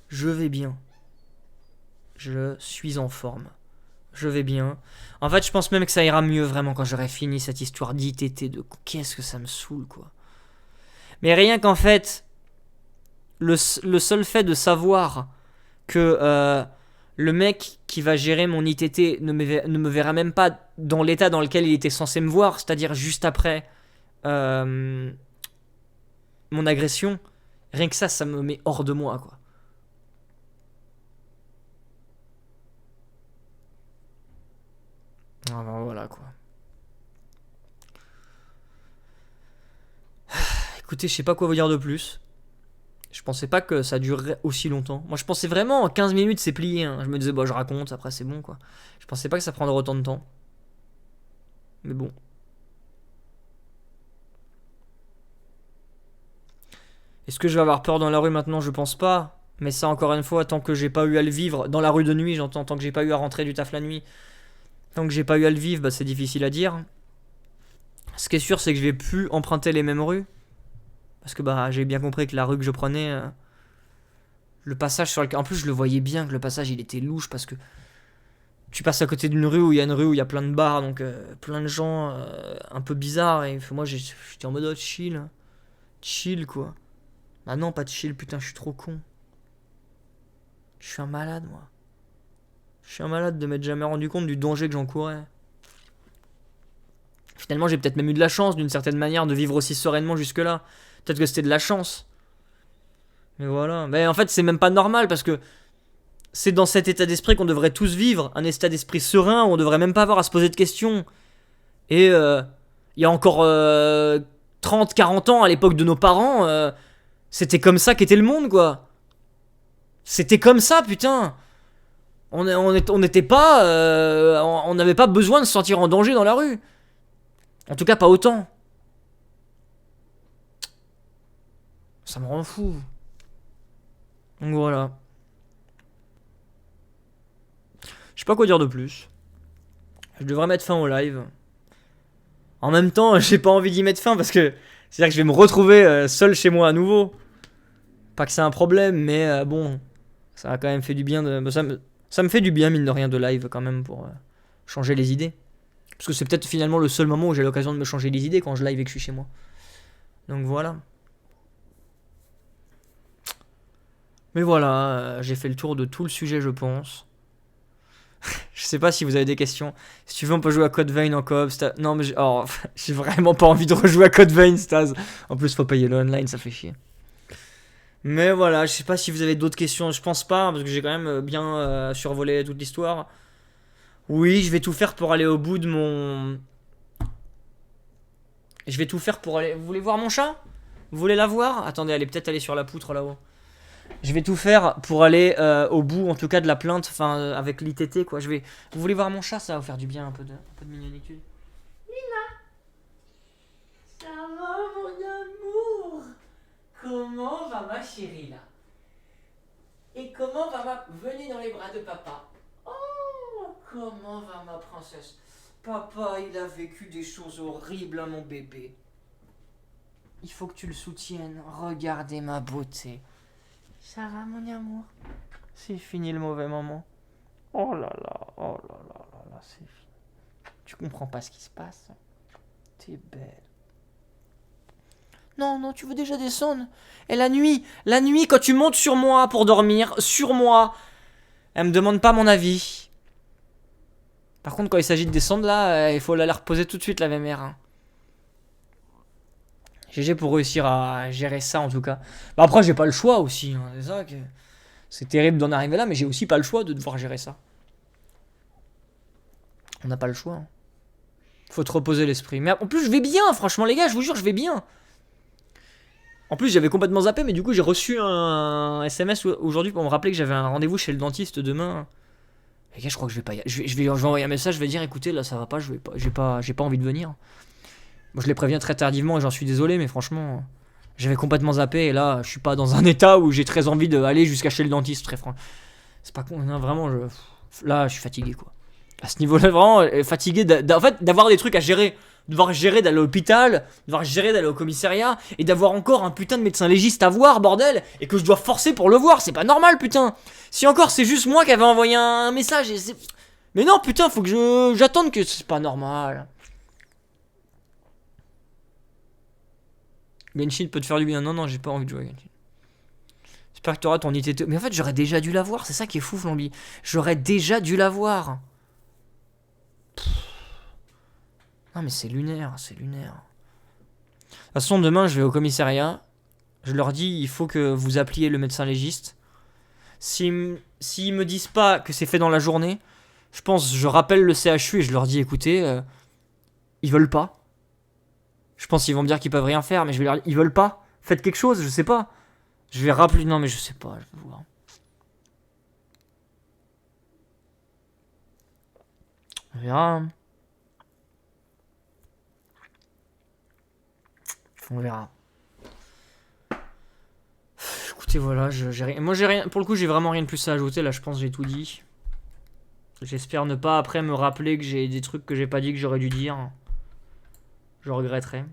Je vais bien. Je suis en forme. Je vais bien. En fait, je pense même que ça ira mieux vraiment quand j'aurai fini cette histoire d'ITT de qu'est-ce que ça me saoule, quoi. Mais rien qu'en fait, le seul fait de savoir que le mec qui va gérer mon ITT ne me verra même pas dans l'état dans lequel il était censé me voir, c'est-à-dire juste après mon agression, rien que ça me met hors de moi, quoi. Ah ben voilà, quoi. Écoutez, je sais pas quoi vous dire de plus. Je pensais pas que ça durerait aussi longtemps. Moi, je pensais vraiment en 15 minutes, c'est plié. Hein. Je me disais, bah, je raconte, après c'est bon, quoi. Je pensais pas que ça prendrait autant de temps. Mais bon. Est-ce que je vais avoir peur dans la rue maintenant? Je pense pas. Mais ça, encore une fois, tant que j'ai pas eu à le vivre, dans la rue de nuit, j'entends, tant que j'ai pas eu à rentrer du taf la nuit, tant que j'ai pas eu à le vivre, bah, c'est difficile à dire. Ce qui est sûr, c'est que je vais plus emprunter les mêmes rues. Parce que bah, j'ai bien compris que la rue que je prenais, Le passage sur lequel... En plus, je le voyais bien que le passage, il était louche parce que tu passes à côté d'une rue où il y a une rue où il y a plein de bars, donc plein de gens un peu bizarres. Et moi, j'étais en mode oh, chill. Chill, quoi. Ah non, pas de chill, putain, je suis trop con. Je suis un malade, moi. Je suis un malade de m'être jamais rendu compte du danger que j'encourais. Finalement, j'ai peut-être même eu de la chance, d'une certaine manière, de vivre aussi sereinement jusque-là. Peut-être que c'était de la chance. Mais voilà. Mais en fait, c'est même pas normal parce que c'est dans cet état d'esprit qu'on devrait tous vivre. Un état d'esprit serein où on devrait même pas avoir à se poser de questions. Et il y a encore 30, 40 ans, à l'époque de nos parents, c'était comme ça qu'était le monde, quoi. C'était comme ça, putain. On n'était pas. On n'avait pas besoin de se sentir en danger dans la rue. En tout cas, pas autant. Ça me rend fou. Donc voilà. Je sais pas quoi dire de plus. Je devrais mettre fin au live. En même temps, j'ai pas envie d'y mettre fin parce que c'est-à-dire que je vais me retrouver seul chez moi à nouveau. Pas que c'est un problème, mais bon, ça a quand même fait du bien de. Ça me fait du bien, mine de rien, de live quand même pour changer les idées. Parce que c'est peut-être finalement le seul moment où j'ai l'occasion de me changer les idées quand je live et que je suis chez moi. Donc voilà. Mais voilà, j'ai fait le tour de tout le sujet, je pense. Je sais pas si vous avez des questions. Si tu veux, on peut jouer à Code Vein en coop. Non, mais j'ai vraiment pas envie de rejouer à Code Vein, Staz. En plus, faut payer le online, ça fait chier. Mais voilà, je sais pas si vous avez d'autres questions. Je pense pas, parce que j'ai quand même bien survolé toute l'histoire. Oui, je vais tout faire pour aller au bout de mon. Je vais tout faire pour aller. Vous voulez voir mon chat? Vous voulez la voir? Attendez, elle est peut-être allée sur la poutre là-haut. Je vais tout faire pour aller au bout, en tout cas, de la plainte, enfin, avec l'ITT, quoi. Vous voulez voir mon chat? Ça va vous faire du bien, un peu de mignonitude. Ça va, mon amour? Comment va ma chérie, là? Et comment va ma... Venez dans les bras de papa. Oh, comment va ma princesse? Papa, il a vécu des choses horribles, hein, mon bébé. Il faut que tu le soutiennes. Regardez ma beauté. Ça va, mon amour? C'est fini le mauvais moment. Oh là là, oh là là là là, c'est fini. Tu comprends pas ce qui se passe. T'es belle. Non, non, tu veux déjà descendre. Et la nuit, quand tu montes sur moi pour dormir, sur moi, elle me demande pas mon avis. Par contre, quand il s'agit de descendre là, il faut la reposer tout de suite, la mère. Hein. GG pour réussir à gérer ça en tout cas. Bah après, j'ai pas le choix aussi. Hein. C'est ça que. C'est terrible d'en arriver là, mais j'ai aussi pas le choix de devoir gérer ça. On n'a pas le choix. Hein. Faut te reposer l'esprit. Mais en plus, je vais bien, franchement, les gars, je vous jure, je vais bien. En plus, j'avais complètement zappé, mais du coup, j'ai reçu un SMS aujourd'hui pour me rappeler que j'avais un rendez-vous chez le dentiste demain. Les gars, je crois que je vais pas y aller. Je vais envoyer un message, je vais dire écoutez, là, ça va pas, j'ai pas envie de venir. Moi, je les préviens très tardivement et j'en suis désolé, mais franchement, j'avais complètement zappé et là, je suis pas dans un état où j'ai très envie d'aller jusqu'à chez le dentiste, très franc. C'est pas con, non, vraiment, là, je suis fatigué, quoi. À ce niveau-là, vraiment, fatigué en fait, d'avoir des trucs à gérer. Devoir gérer d'aller à l'hôpital, devoir gérer d'aller au commissariat, et d'avoir encore un putain de médecin légiste à voir, bordel, et que je dois forcer pour le voir, c'est pas normal, putain. Si encore c'est juste moi qui avais envoyé un message, mais non, putain, faut que j'attende que c'est pas normal. Genshin peut te faire du bien. Non, non, j'ai pas envie de jouer à Genshin. J'espère que t'auras ton ITT. Mais en fait, j'aurais déjà dû l'avoir, c'est ça qui est fou, Flamby. J'aurais déjà dû l'avoir. Non, mais c'est lunaire, c'est lunaire. De toute façon, demain, je vais au commissariat. Je leur dis, il faut que vous appeliez le médecin légiste. S'ils me disent pas que c'est fait dans la journée, je rappelle le CHU et je leur dis, écoutez, ils veulent pas. Je pense qu'ils vont me dire qu'ils peuvent rien faire, mais je vais leur dire, ils veulent pas. Faites quelque chose, je sais pas. Je vais rappeler, non mais je sais pas, je vais voir. On verra. On verra. Écoutez, voilà, j'ai rien. Moi, j'ai rien. Pour le coup, j'ai vraiment rien de plus à ajouter. Là, je pense que j'ai tout dit. J'espère ne pas après me rappeler que j'ai des trucs que j'ai pas dit que j'aurais dû dire. Je regretterai.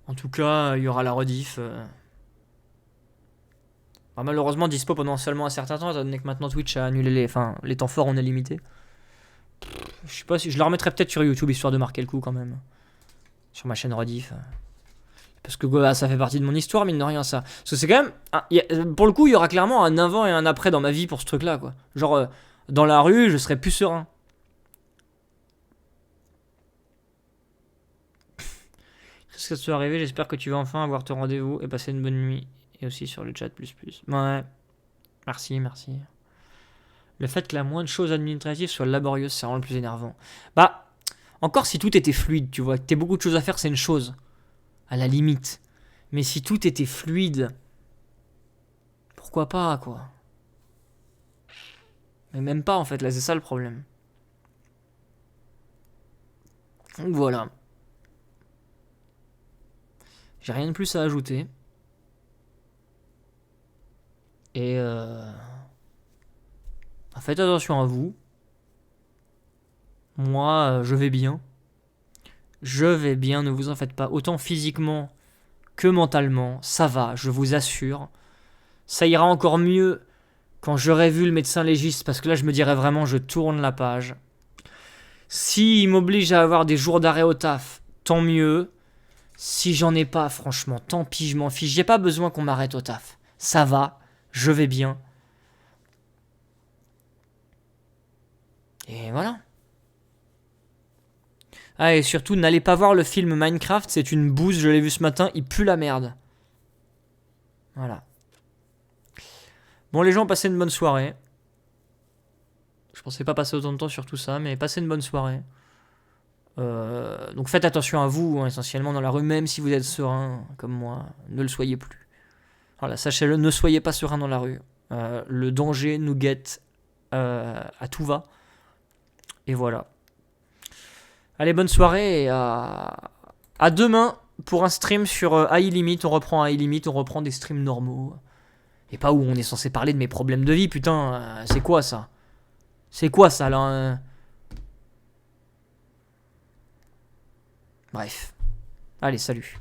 En tout cas, il y aura la rediff. Bah, malheureusement, dispo pendant seulement un certain temps, étant donné que maintenant Twitch a annulé les temps forts, on est limité. Je sais pas si je la remettrai peut-être sur YouTube histoire de marquer le coup quand même. Sur ma chaîne rediff. Parce que bah, ça fait partie de mon histoire, mine de rien, ça. Parce que c'est quand même. Pour le coup, il y aura clairement un avant et un après dans ma vie pour ce truc-là, quoi. Genre, dans la rue, je serais plus serein. Qu'est-ce que ça soit arrivé? J'espère que tu vas enfin avoir ton rendez-vous et passer une bonne nuit. Et aussi sur le chat plus. Ouais. Merci. Le fait que la moindre chose administrative soit laborieuse, c'est vraiment le plus énervant. Bah, encore si tout était fluide, tu vois, que t'aies beaucoup de choses à faire, c'est une chose. À la limite. Mais si tout était fluide, pourquoi pas, quoi. Mais même pas, en fait, là, c'est ça le problème. Donc voilà. J'ai rien de plus à ajouter. Et faites attention à vous. Moi, je vais bien. Je vais bien, ne vous en faites pas. Autant physiquement que mentalement, ça va, je vous assure. Ça ira encore mieux quand j'aurai vu le médecin légiste, parce que là, je me dirais vraiment, je tourne la page. S'il m'oblige à avoir des jours d'arrêt au taf, tant mieux. Si j'en ai pas, franchement, tant pis, je m'en fiche. J'ai pas besoin qu'on m'arrête au taf. Ça va, je vais bien. Et voilà. Ah, et surtout, n'allez pas voir le film Minecraft, c'est une bouse, je l'ai vu ce matin, il pue la merde. Voilà. Bon, les gens, passez une bonne soirée. Je pensais pas passer autant de temps sur tout ça, mais passez une bonne soirée. Donc faites attention à vous, hein, essentiellement dans la rue, même si vous êtes serein, comme moi, ne le soyez plus. Voilà, sachez-le, ne soyez pas serein dans la rue. Le danger nous guette à tout va. Et voilà. Allez, bonne soirée et à demain pour un stream sur High Limit. On reprend High Limit, on reprend des streams normaux. Et pas où on est censé parler de mes problèmes de vie, putain. C'est quoi ça? C'est quoi ça là? Bref. Allez, salut.